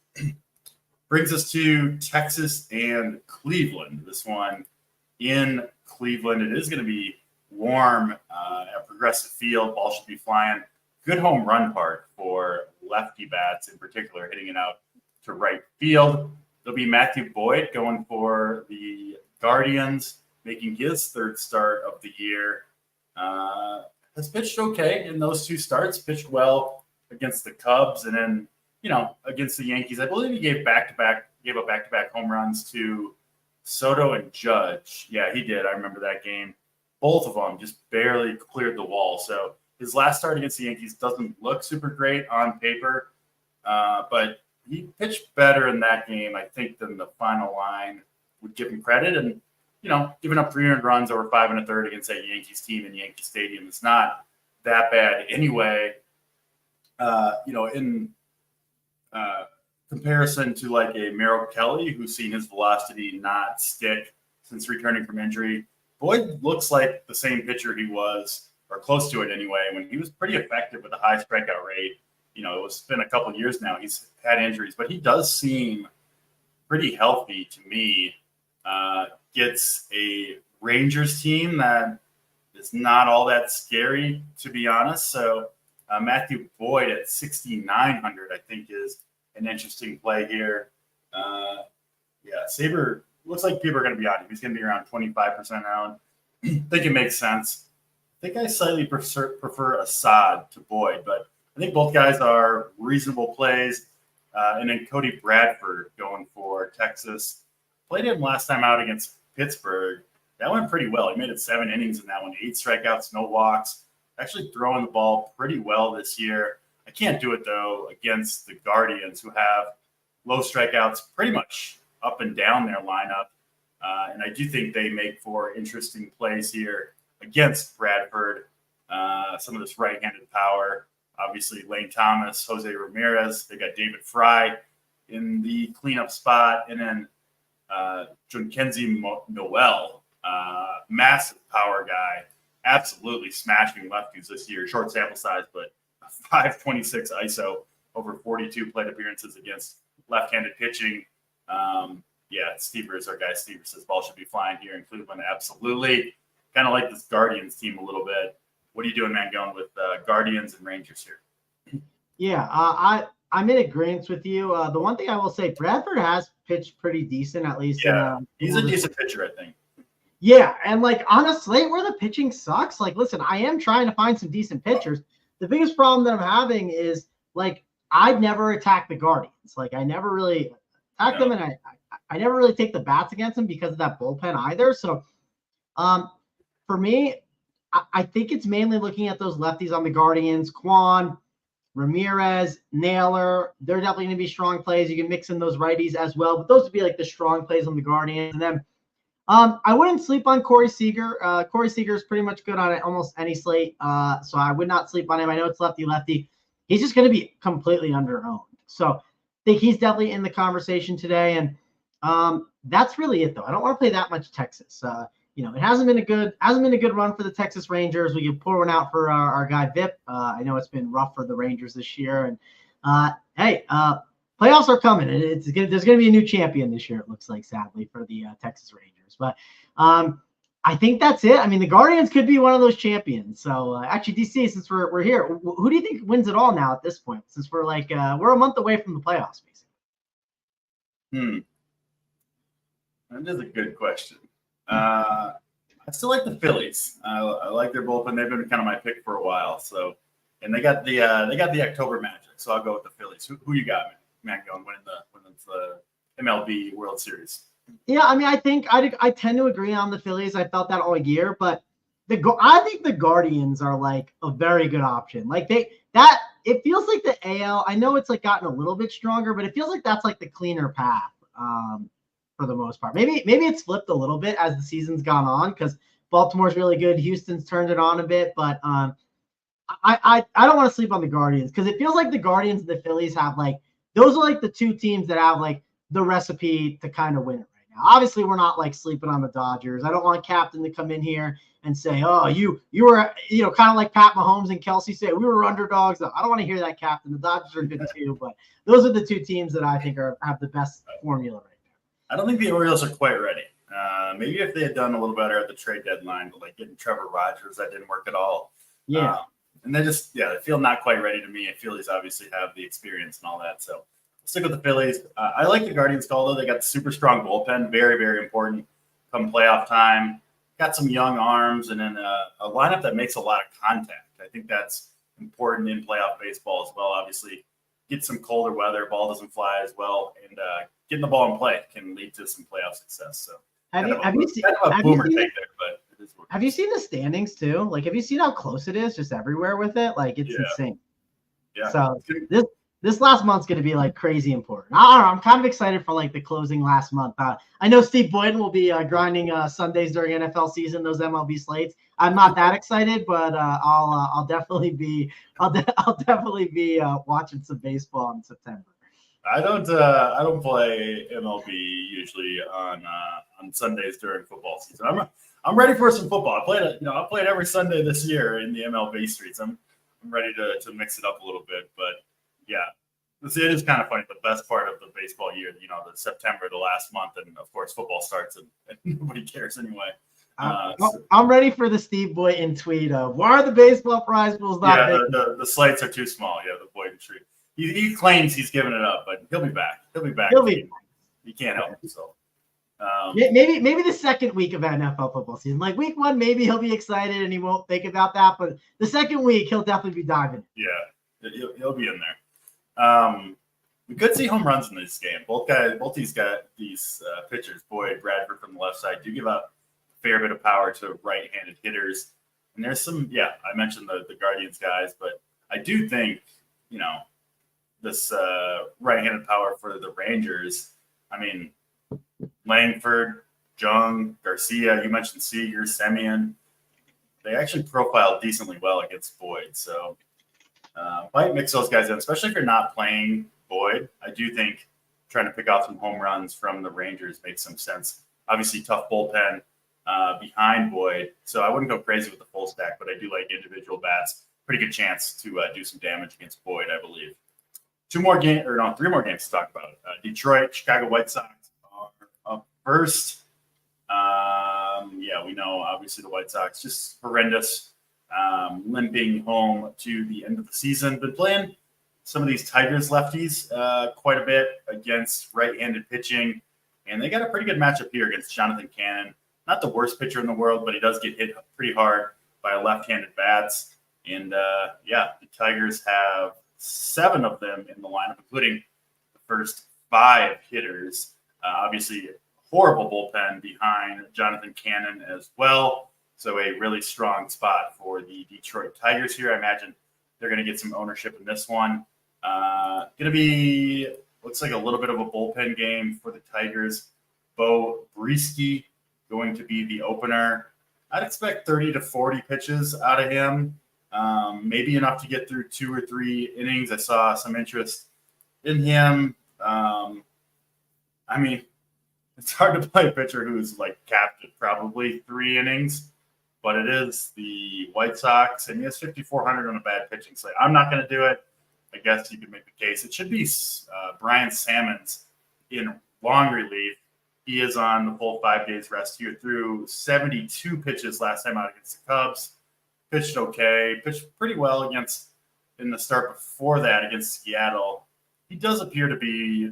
Brings us to Texas and Cleveland. This one in Cleveland. It is going to be warm at Progressive Field. Ball should be flying. Good home run park for lefty bats in particular, hitting it out to right field. there'll be Matthew Boyd going for the Guardians, making his third start of the year. Has pitched okay in those two starts, pitched well against the Cubs, and then, against the Yankees. I believe he gave up back-to-back home runs to Soto and Judge. Yeah, he did. I remember that game. Both of them just barely cleared the wall. So his last start against the Yankees doesn't look super great on paper, but he pitched better in that game, I think, than the final line would give him credit. And, giving up 300 runs over 5 1/3 against that Yankees team in Yankee Stadium is not that bad anyway. In comparison to like a Merrill Kelly, who's seen his velocity not stick since returning from injury, Boyd looks like the same pitcher he was, or close to it anyway, when he was pretty effective with a high strikeout rate. It's been a couple of years now. He's had injuries, but he does seem pretty healthy to me. Gets a Rangers team that is not all that scary, to be honest. So Matthew Boyd at 6,900, I think, is an interesting play here. Saber looks like people are going to be on him. He's going to be around 25% owned. I think it makes sense. I think I slightly prefer Assad to Boyd, but I think both guys are reasonable plays. And then Cody Bradford going for Texas. Played him last time out against Pittsburgh. That went pretty well. He made it 7 innings in that one, 8 strikeouts, no walks. Actually throwing the ball pretty well this year. I can't do it, though, against the Guardians, who have low strikeouts pretty much up and down their lineup. And I do think they make for interesting plays here against Bradford. Some of this right-handed power. Obviously, Lane Thomas, Jose Ramirez. They got David Fry in the cleanup spot. And then Junkenzie Noel, massive power guy. Absolutely smashing lefties this year. Short sample size, but 526 ISO over 42 plate appearances against left-handed pitching. Stevers, our guy Stevers says ball should be flying here in Cleveland. Absolutely. Kind of like this Guardians team a little bit. What are you doing, man, going with Guardians and Rangers here? Yeah, I'm in agreement with you. The one thing I will say, Bradford has pitched pretty decent, at least. Yeah, he's a decent pitcher, I think. Yeah, and on a slate where the pitching sucks, listen, I am trying to find some decent pitchers. The biggest problem that I'm having is, I'd never attack the Guardians. I never really attack them, and I never really take the bats against them because of that bullpen either. So, for me, I think it's mainly looking at those lefties on the Guardians. Kwan, Ramirez, Naylor, they're definitely going to be strong plays. You can mix in those righties as well, but those would be the strong plays on the Guardians. And then I wouldn't sleep on Corey Seager. Corey Seager is pretty much good on almost any slate, so I would not sleep on him. I know it's lefty-lefty. He's just going to be completely under-owned. So I think he's definitely in the conversation today, and that's really it, though. I don't want to play that much Texas. It hasn't been a good run for the Texas Rangers. We can pour one out for our guy Vip. I know it's been rough for the Rangers this year, and playoffs are coming. There's going to be a new champion this year. It looks like, sadly, for the Texas Rangers. But I think that's it. I mean, the Guardians could be one of those champions. So actually, DC, since we're here, who do you think wins it all now at this point? Since we're we're a month away from the playoffs, basically. That is a good question. I still like the Phillies. I like their bullpen. They've been kind of my pick for a while. So, and they got the October Magic. So I'll go with the Phillies. Who you got, man? Going winning the MLB World Series. Yeah, I mean, I think I tend to agree on the Phillies. I felt that all year, but I think the Guardians are a very good option. It feels like the AL. I know it's gotten a little bit stronger, but it feels like that's the cleaner path. For the most part. Maybe it's flipped a little bit as the season's gone on because Baltimore's really good. Houston's turned it on a bit, but I don't want to sleep on the Guardians because it feels like the Guardians and the Phillies have those are the two teams that have the recipe to kind of win it right now. Obviously, we're not sleeping on the Dodgers. I don't want Captain to come in here and say, "Oh, you were kind of like Pat Mahomes and Kelsey say we were underdogs." I don't want to hear that, Captain. The Dodgers are good too, but those are the two teams that I think have the best formula right now. I don't think the Orioles are quite ready. Maybe if they had done a little better at the trade deadline, getting Trevor Rogers, that didn't work at all. Yeah. And they they feel not quite ready to me. And Phillies obviously have the experience and all that. So stick with the Phillies. I like the Guardians call, though. They got super strong bullpen, very, very important come playoff time. Got some young arms, and then a lineup that makes a lot of contact. I think that's important in playoff baseball as well. Obviously, get some colder weather, ball doesn't fly as well, and getting the ball in play can lead to some playoff success. So have you seen the standings too? Like, have you seen how close it is just everywhere with it? Like, it's insane. Yeah. So this last month's going to be like crazy important. I don't know. I'm kind of excited for like the closing last month. I know Steve Boyden will be grinding Sundays during NFL season, those MLB slates. I'm not that excited, but I'll definitely be watching some baseball in September. I don't play MLB usually on Sundays during football season. I'm ready for some football. I played every Sunday this year in the MLB streets. I'm ready to mix it up a little bit, but yeah, it is kind of funny. The best part of the baseball year, the September, the last month, and of course football starts and nobody cares anyway. I'm ready for the Steve Boyden tweet of why are the baseball prize pools not big? The slates are too small. Yeah, the Boyden tweet. He claims he's given it up, but he'll be back. He can't help himself. Maybe the second week of NFL football season, like week 1, maybe he'll be excited and he won't think about that. But the second week, he'll definitely be diving. Yeah, he'll be in there. We could see home runs in this game. Both these pitchers, Boyd, Bradford from the left side, do give up a fair bit of power to right-handed hitters. And there's some, I mentioned the Guardians guys, but I do think, this right-handed power for the Rangers. I mean, Langford, Jung, Garcia, you mentioned Seager, Semien. They actually profiled decently well against Boyd. So might mix those guys in, especially if you're not playing Boyd. I do think trying to pick off some home runs from the Rangers makes some sense. Obviously, tough bullpen behind Boyd. So I wouldn't go crazy with the full stack, but I do like individual bats. Pretty good chance to do some damage against Boyd, I believe. 3 more games to talk about. Detroit, Chicago White Sox are up first. We know obviously the White Sox just horrendous, limping home to the end of the season. Been playing some of these Tigers lefties quite a bit against right-handed pitching, and they got a pretty good matchup here against Jonathan Cannon. Not the worst pitcher in the world, but he does get hit pretty hard by left-handed bats. And the Tigers have 7 of them in the lineup, including the first 5 hitters. Obviously, horrible bullpen behind Jonathan Cannon as well. So a really strong spot for the Detroit Tigers here. I imagine they're going to get some ownership in this one. Looks like a little bit of a bullpen game for the Tigers. Bo Brieske going to be the opener. I'd expect 30 to 40 pitches out of him. Maybe enough to get through 2 or 3 innings. I saw some interest in him. It's hard to play a pitcher who's capped at probably 3 innings, but it is the White Sox, and he has 5,400 on a bad pitching slate. I'm not going to do it. I guess you could make the case. It should be Brian Sammons in long relief. He is on the full 5 days rest here through 72 pitches last time out against the Cubs. Pitched okay, pitched pretty well in the start before that against Seattle. He does appear to be,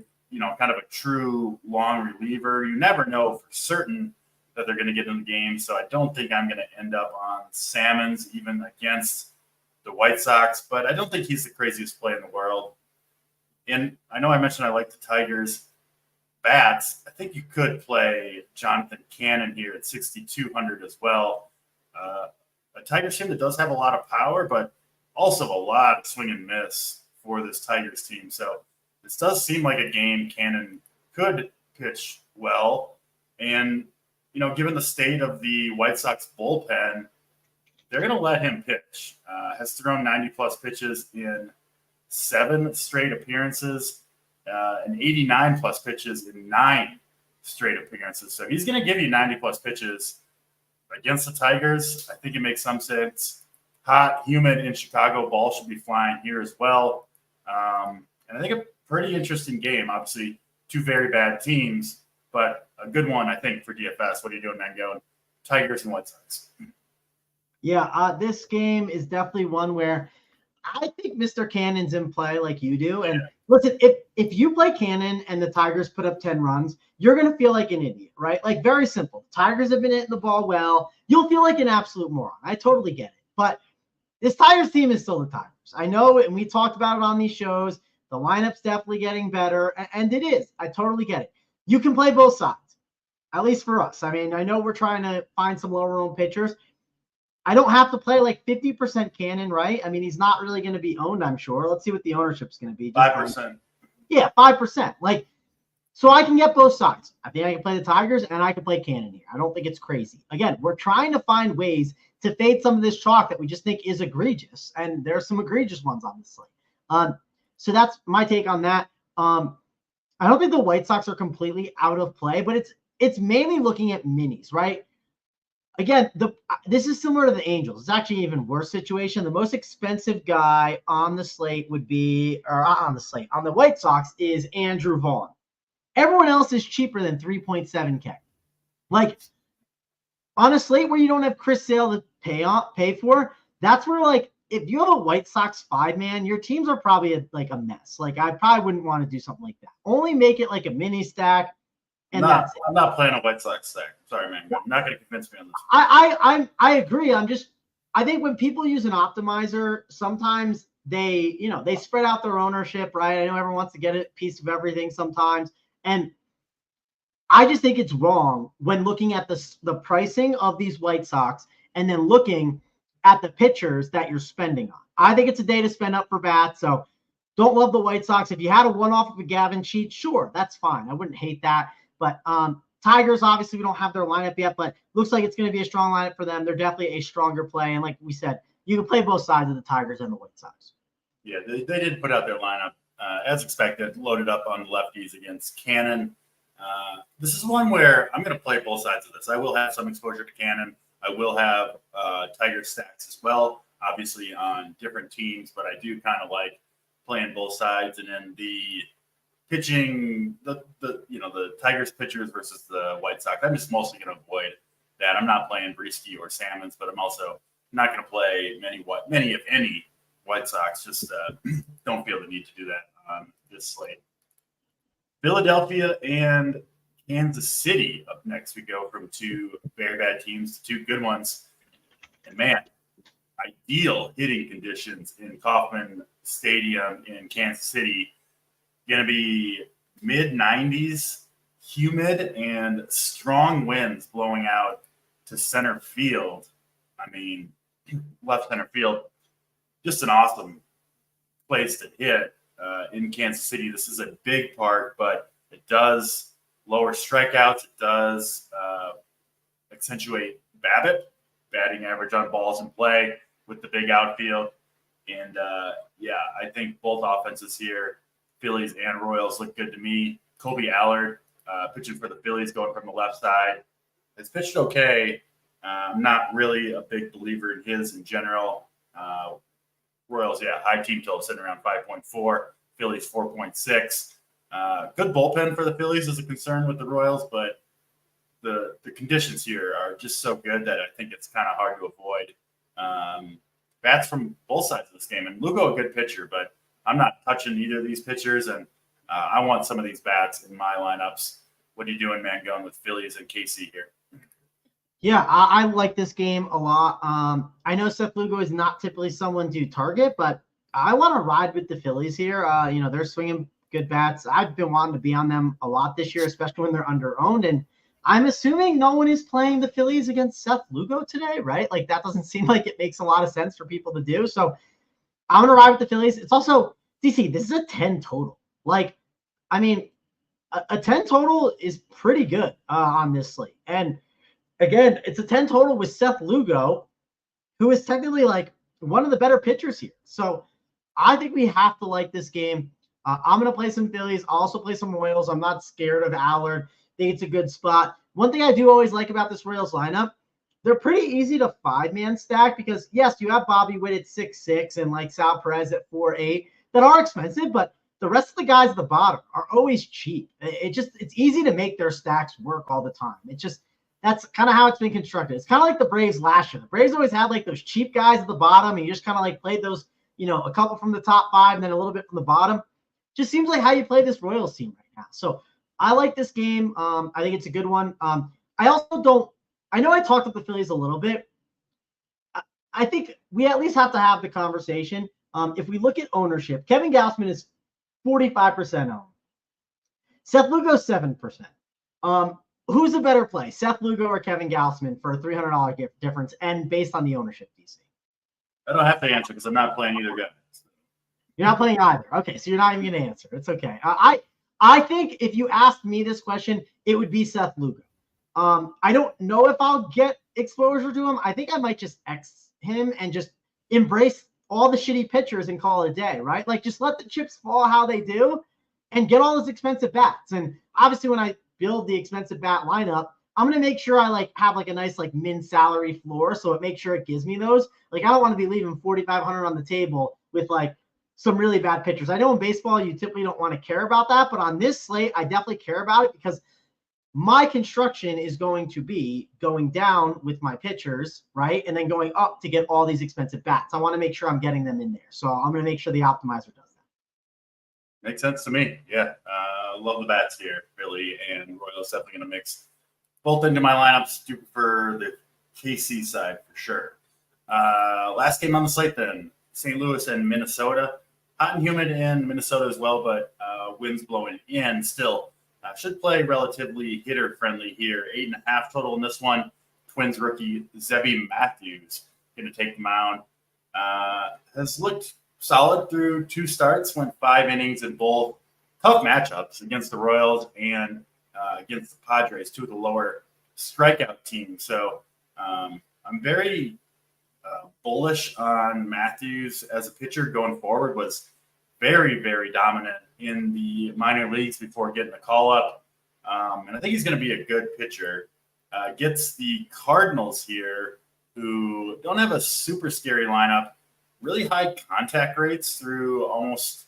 kind of a true long reliever. You never know for certain that they're going to get in the game, so I don't think I'm going to end up on Sammons even against the White Sox, but I don't think he's the craziest play in the world. And I know I mentioned I like the Tigers bats. I think you could play Jonathan Cannon here at 6,200 as well. A Tigers team that does have a lot of power, but also a lot of swing and miss for this Tigers team. So this does seem like a game Cannon could pitch well. And, given the state of the White Sox bullpen, they're going to let him pitch. Has thrown 90-plus pitches in 7 straight appearances and 89-plus pitches in 9 straight appearances. So he's going to give you 90-plus pitches against the Tigers. I think it makes some sense. Hot, humid in Chicago. Ball should be flying here as well. And I think a pretty interesting game. Obviously, 2 very bad teams, but a good one, I think, for DFS. What are you doing, Mango? Tigers and White Sox. Yeah, this game is definitely one where I think Mr. Cannon's in play like you do. And listen, if you play Cannon and the Tigers put up 10 runs, you're going to feel like an idiot, right? Like, very simple. The Tigers have been hitting the ball well. You'll feel like an absolute moron. I totally get it. But this Tigers team is still the Tigers. I know, and we talked about it on these shows. The lineup's definitely getting better, and it is. I totally get it. You can play both sides, at least for us. I mean, I know we're trying to find some lower-owned pitchers. I don't have to play like 50% Cannon, right? I mean, he's not really going to be owned, I'm sure. Let's see what the ownership's going to be. 5%. Yeah, 5%. Like, so I can get both sides. I think I can play the Tigers and I can play Cannon here. I don't think it's crazy. Again, we're trying to find ways to fade some of this chalk that we just think is egregious. And there's some egregious ones on this slate. So that's my take on that. I don't think the White Sox are completely out of play, but it's mainly looking at minis, right? Again, this is similar to the Angels. It's actually an even worse situation. The most expensive guy on the slate would be, or on the White Sox is Andrew Vaughn. Everyone else is cheaper than 3.7K. Like, on a slate where you don't have Chris Sale to pay for, that's where, like, if you have a White Sox 5-man, your teams are probably a mess. Like, I probably wouldn't want to do something like that. Only make it like a mini stack. And I'm not playing a White Sox stack. Sorry, man. You're not going to convince me on this. I agree. I think when people use an optimizer, sometimes they spread out their ownership, right? I know everyone wants to get a piece of everything sometimes. And I just think it's wrong when looking at the pricing of these White Sox and then looking at the pitchers that you're spending on. I think it's a day to spend up for bats. So don't love the White Sox. If you had a one-off of a Gavin Sheet, sure, that's fine. I wouldn't hate that. But Tigers, obviously, we don't have their lineup yet, but looks like it's going to be a strong lineup for them. They're definitely a stronger play. And like we said, you can play both sides of the Tigers and the White Sox. Yeah, they did put out their lineup, as expected, loaded up on lefties against Cannon. This is one where I'm going to play both sides of this. I will have some exposure to Cannon. I will have Tiger stacks as well, obviously on different teams, but I do kind of like playing both sides. And then the pitching, the Tigers pitchers versus the White Sox, I'm just mostly going to avoid that. I'm not playing Brisky or Salmons, but I'm also not going to play many, if any, White Sox. Just don't feel the need to do that on this slate. Philadelphia and Kansas City up next. We go from two very bad teams to two good ones. And man, ideal hitting conditions in Kauffman Stadium in Kansas City. Going to be mid-90s, humid, and strong winds blowing out to center field. I mean, left center field, just an awesome place to hit in Kansas City. This is a big park, but it does lower strikeouts. It does accentuate batting average on balls in play with the big outfield. And, I think both offenses here, Phillies and Royals, look good to me. Kobe Allard pitching for the Phillies, going from the left side, has pitched okay. I'm not really a big believer in his in general. Royals, high team total sitting around 5.4. Phillies 4.6. Good bullpen for the Phillies is a concern with the Royals, but the conditions here are just so good that I think it's kind of hard to avoid. Bats from both sides of this game. And Lugo, a good pitcher, but I'm not touching either of these pitchers, and I want some of these bats in my lineups. What are you doing, man, going with Phillies and KC here? Yeah, I like this game a lot. I know Seth Lugo is not typically someone to target, but I want to ride with the Phillies here. They're swinging good bats. I've been wanting to be on them a lot this year, especially when they're under-owned. And I'm assuming no one is playing the Phillies against Seth Lugo today, right? Like, that doesn't seem like it makes a lot of sense for people to do. So I'm going to ride with the Phillies. It's also, DC, this is a 10 total. Like, I mean, a 10 total is pretty good on this slate. And again, it's a 10 total with Seth Lugo, who is technically like one of the better pitchers here. So I think we have to like this game. I'm going to play some Phillies. I'll also play some Royals. I'm not scared of Allard. I think it's a good spot. One thing I do always like about this Royals lineup, they're pretty easy to 5-man stack because, yes, you have Bobby Witt at 6'6" and like Sal Perez at 4'8" that are expensive, but the rest of the guys at the bottom are always cheap. It's easy to make their stacks work all the time. That's kind of how it's been constructed. It's kind of like the Braves last year. The Braves always had like those cheap guys at the bottom, and you just kind of like played those, a couple from the top 5 and then a little bit from the bottom. Just seems like how you play this Royals team right now. So I like this game. I think it's a good one. I know I talked up the Phillies a little bit. I think we at least have to have the conversation. If we look at ownership, Kevin Gausman is 45% owned. Seth Lugo's 7%. Who's a better play, Seth Lugo or Kevin Gausman for a $300 difference and based on the ownership, DC? I don't have to answer because I'm not playing either guy. You're not playing either. Okay, so you're not even going to answer. It's okay. I think if you asked me this question, it would be Seth Lugo. I don't know if I'll get exposure to him. I think I might just X him and just embrace all the shitty pitchers and call it a day, right? Like just let the chips fall how they do and get all those expensive bats. And obviously when I build the expensive bat lineup, I'm going to make sure I have a nice min salary floor. So it makes sure it gives me those. I don't want to be leaving 4,500 on the table with some really bad pitchers. I know in baseball, you typically don't want to care about that, but on this slate, I definitely care about it because my construction is going to be going down with my pitchers, right? And then going up to get all these expensive bats. I want to make sure I'm getting them in there. So I'm going to make sure the optimizer does that. Makes sense to me. Yeah. Love the bats here. Philly and Royals definitely going to mix both into my lineups. Do prefer the KC side for sure. Last game on the slate then, St. Louis and Minnesota. Hot and humid in Minnesota as well, but winds blowing in still. Should play relatively hitter-friendly here. 8.5 total in this one. Twins rookie Zebby Matthews going to take the mound. Has looked solid through 2 starts, went 5 innings in both. Tough matchups against the Royals and against the Padres, 2 of the lower strikeout teams. So I'm very bullish on Matthews as a pitcher going forward. Was very, very dominant in the minor leagues before getting a call up. And I think he's going to be a good pitcher. Gets the Cardinals here, who don't have a super scary lineup. Really high contact rates through almost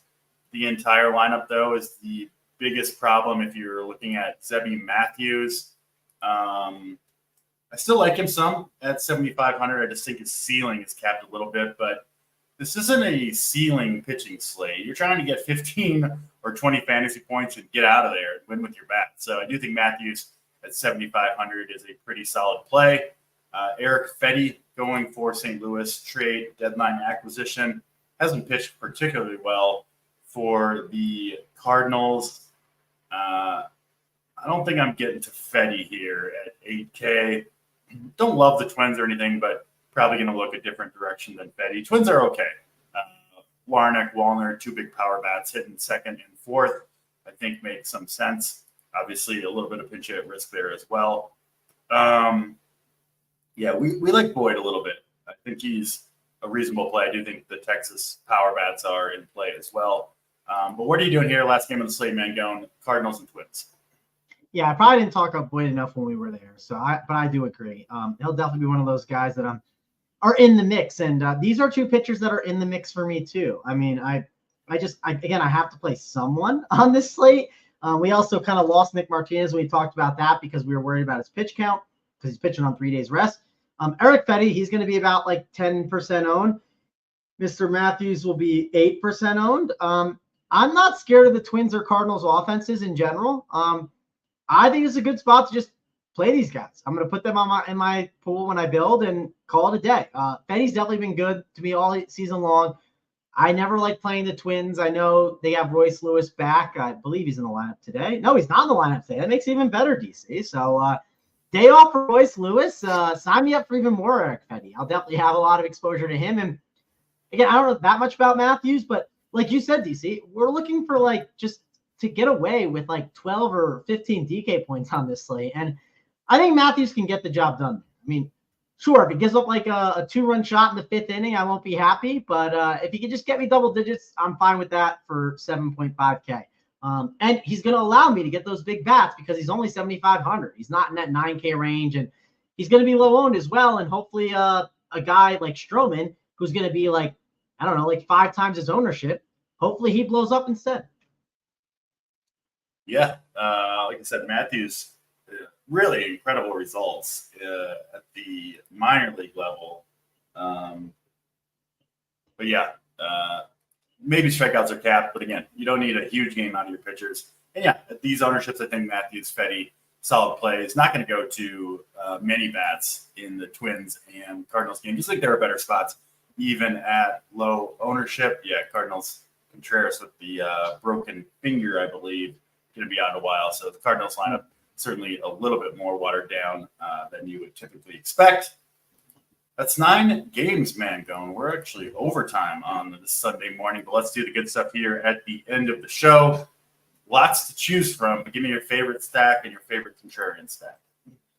the entire lineup, though, is the biggest problem if you're looking at Zebby Matthews. I still like him some at 7,500. I just think his ceiling is capped a little bit, but this isn't a ceiling pitching slate. You're trying to get 15 or 20 fantasy points and get out of there and win with your bat. So I do think Matthews at 7,500 is a pretty solid play. Eric Fetty going for St. Louis, trade deadline acquisition. Hasn't pitched particularly well for the Cardinals. I don't think I'm getting to Fetty here at 8K. Don't love the Twins or anything, but probably going to look a different direction than Fetty. Twins are okay. Warnick, Wallner, 2 big power bats hitting second and fourth, I think makes some sense. Obviously, a little bit of pinch hit risk there as well. Yeah, we like Boyd a little bit. I think he's a reasonable play. I do think the Texas power bats are in play as well. But what are you doing here? Last game of the slate, man, going Cardinals and Twins. Yeah, I probably didn't talk up Boyd enough when we were there. But I do agree. He'll definitely be one of those guys that are in the mix. And these are 2 pitchers that are in the mix for me too. I mean, I have to play someone on this slate. We also kind of lost Nick Martinez when we talked about that because we were worried about his pitch count because he's pitching on 3 days rest. Eric Fetty, he's going to be about 10% owned. Mr. Matthews will be 8% owned. I'm not scared of the Twins or Cardinals offenses in general. I think it's a good spot to just play these guys. I'm going to put them in my pool when I build and call it a day. Fetty's definitely been good to me all season long. I never like playing the Twins. I know they have Royce Lewis back. I believe he's in the lineup today. No, he's not in the lineup today. That makes it even better, DC. So day off for Royce Lewis. Sign me up for even more Eric Fetty. I'll definitely have a lot of exposure to him. And again, I don't know that much about Matthews, but like you said, DC, we're looking for just to get away with 12 or 15 DK points on this slate. And I think Matthews can get the job done. I mean, sure, if he gives up a 2-run shot in the 5th inning, I won't be happy. But if he can just get me double digits, I'm fine with that for 7.5K. And he's going to allow me to get those big bats because he's only 7,500. He's not in that 9K range, and he's going to be low owned as well. And hopefully a guy like Stroman, who's going to be 5 times his ownership, hopefully he blows up instead. Yeah, like I said, Matthews, really incredible results at the minor league level. But yeah, Maybe strikeouts are capped, but again, you don't need a huge game out of your pitchers. And yeah, at these ownerships, I think Matthews, Fetty, solid play. Is not going to go to many bats in the Twins and Cardinals game. Just like there are better spots, even at low ownership. Yeah, Cardinals, Contreras with the broken finger, I believe, going to be out a while. So the Cardinals lineup certainly a little bit more watered down than you would typically expect. That's 9 games, man, going. We're actually overtime on this Sunday morning, but let's do the good stuff here at the end of the show. Lots to choose from, but give me your favorite stack and your favorite contrarian stack.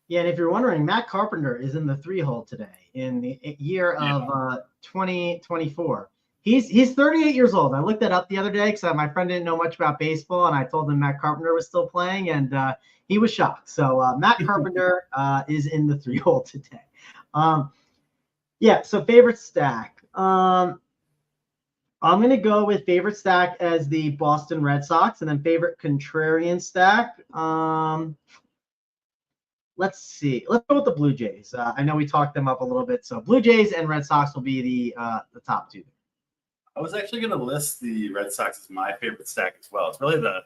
Yeah, and if you're wondering, Matt Carpenter is in the 3-hole today in the year of 2024. He's 38 years old. I looked that up the other day because my friend didn't know much about baseball, and I told him Matt Carpenter was still playing, and he was shocked. So Matt Carpenter is in the 3-hole today. So favorite stack. I'm going to go with favorite stack as the Boston Red Sox, and then favorite contrarian stack. Let's see. Let's go with the Blue Jays. I know we talked them up a little bit. So Blue Jays and Red Sox will be the top 2. I was actually going to list the Red Sox as my favorite stack as well. It's really the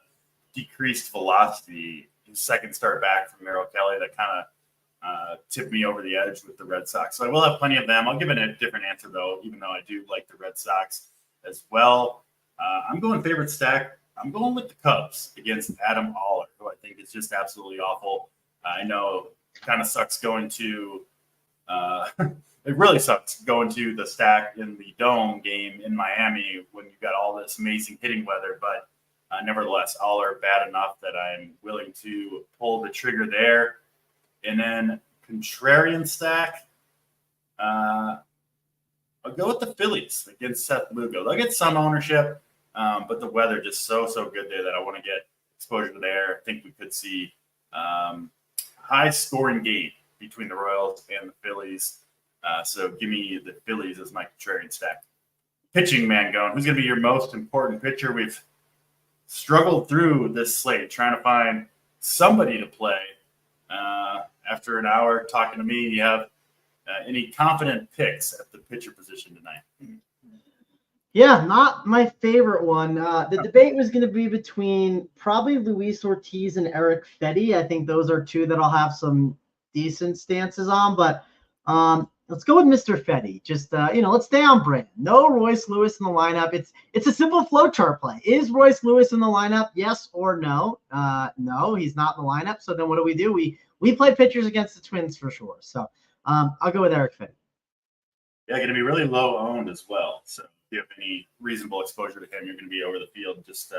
decreased velocity, his second start back from Merrill Kelly that kind of tipped me over the edge with the Red Sox. So I will have plenty of them. I'll give it a different answer, though, even though I do like the Red Sox as well. I'm going favorite stack. I'm going with the Cubs against Adam Oller, who I think is just absolutely awful. I know it kind of sucks going to it really sucks going to the stack in the Dome game in Miami when you've got all this amazing hitting weather. But nevertheless, Oller bad enough that I'm willing to pull the trigger there. And then contrarian stack, I'll go with the Phillies against Seth Lugo. They'll get some ownership, but the weather just so good there that I want to get exposure to there. I think we could see high scoring game between the Royals and the Phillies. So give me the Phillies as my contrarian stack. Pitching, man, going. Who's going to be your most important pitcher? We've struggled through this slate trying to find somebody to play. After an hour talking to me, you have any confident picks at the pitcher position tonight? Yeah, not my favorite one. The debate was going to be between probably Luis Ortiz and Eric Fetty. I think those are 2 that I'll have some decent stances on, but let's go with Mr. Fetty. Just, let's stay on brand. No Royce Lewis in the lineup. It's a simple flowchart play. Is Royce Lewis in the lineup? Yes or no? No, he's not in the lineup. So then what do? We play pitchers against the Twins for sure. So I'll go with Eric Fetty. Yeah, going to be really low owned as well. So if you have any reasonable exposure to him, you're going to be over the field. Just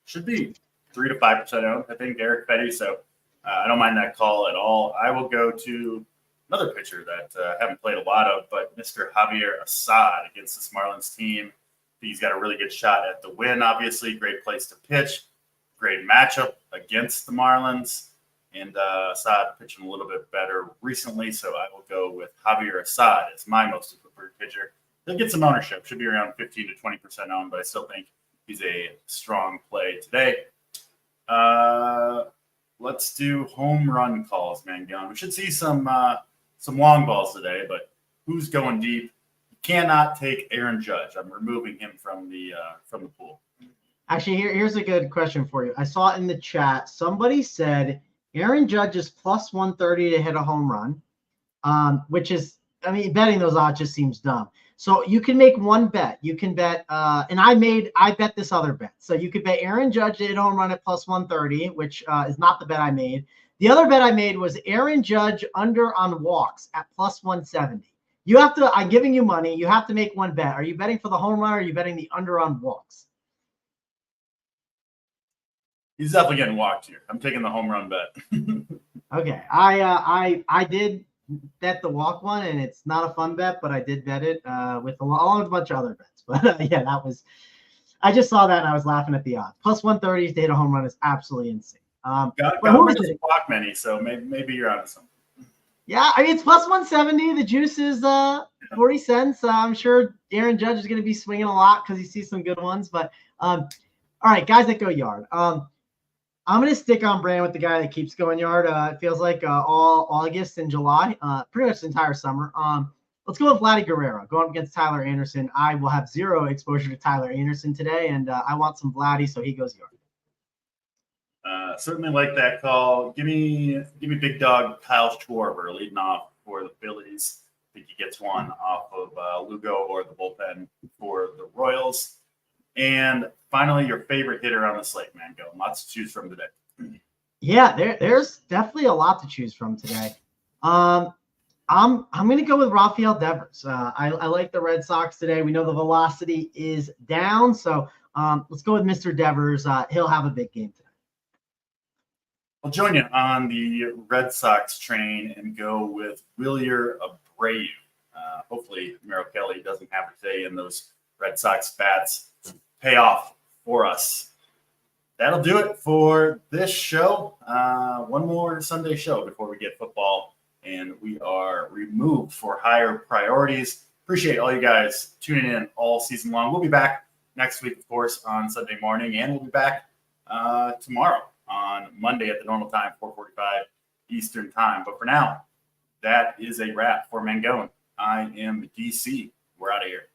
should be 3 to 5% owned, I think, Eric Fetty. So I don't mind that call at all. I will go to another pitcher that I haven't played a lot of, but Mr. Javier Assad against this Marlins team. He's got a really good shot at the win, obviously. Great place to pitch. Great matchup against the Marlins. And Assad pitching a little bit better recently, so I will go with Javier Assad as my most preferred pitcher. He'll get some ownership. Should be around 15 to 20% owned, but I still think he's a strong play today. Let's do home run calls, man. We should see some long balls today, but who's going deep? You cannot take Aaron Judge. I'm removing him from the pool. Actually, here's a good question for you. I saw in the chat somebody said Aaron Judge is plus 130 to hit a home run, which is, betting those odds just seems dumb. So you can make one bet. You can bet, and I bet this other bet. So you could bet Aaron Judge to hit a home run at plus 130, which is not the bet I made. The other bet I made was Aaron Judge under on walks at plus 170. You have to, I'm giving you money. You have to make one bet. Are you betting for the home run or are you betting the under on walks? He's definitely getting walked here. I'm taking the home run bet. Okay. I did bet the walk one, and it's not a fun bet, but I did bet it along with a bunch of other bets. But I just saw that and I was laughing at the odds. Plus 130 to hit a home run is absolutely insane. Government doesn't block many, so maybe you're onto something. Yeah, it's plus 170. The juice is 40 cents. I'm sure Aaron Judge is going to be swinging a lot because he sees some good ones. But all right, guys that go yard. I'm going to stick on brand with the guy that keeps going yard. It feels like all August and July, pretty much the entire summer. let's go with Vladdy Guerrero going up against Tyler Anderson. I will have zero exposure to Tyler Anderson today, and I want some Vladdy, so he goes yard. Certainly like that call. Give me big dog Kyle Schwarber leading off for the Phillies. I think he gets one off of Lugo or the bullpen for the Royals. And finally, your favorite hitter on the slate, man. Go. Lots to choose from today. Yeah, there's definitely a lot to choose from today. I'm going to go with Rafael Devers. I like the Red Sox today. We know the velocity is down, so let's go with Mr. Devers. He'll have a big game today. I'll join you on the Red Sox train and go with Wilyer Abreu. Hopefully, Merrill Kelly doesn't have to say in those Red Sox bats pay off for us. That'll do it for this show. One more Sunday show before we get football, and we are removed for higher priorities. Appreciate all you guys tuning in all season long. We'll be back next week, of course, on Sunday morning, and we'll be back tomorrow on Monday at the normal time, 4:45 Eastern time. But for now, that is a wrap for Mangone. I am DC. We're out of here.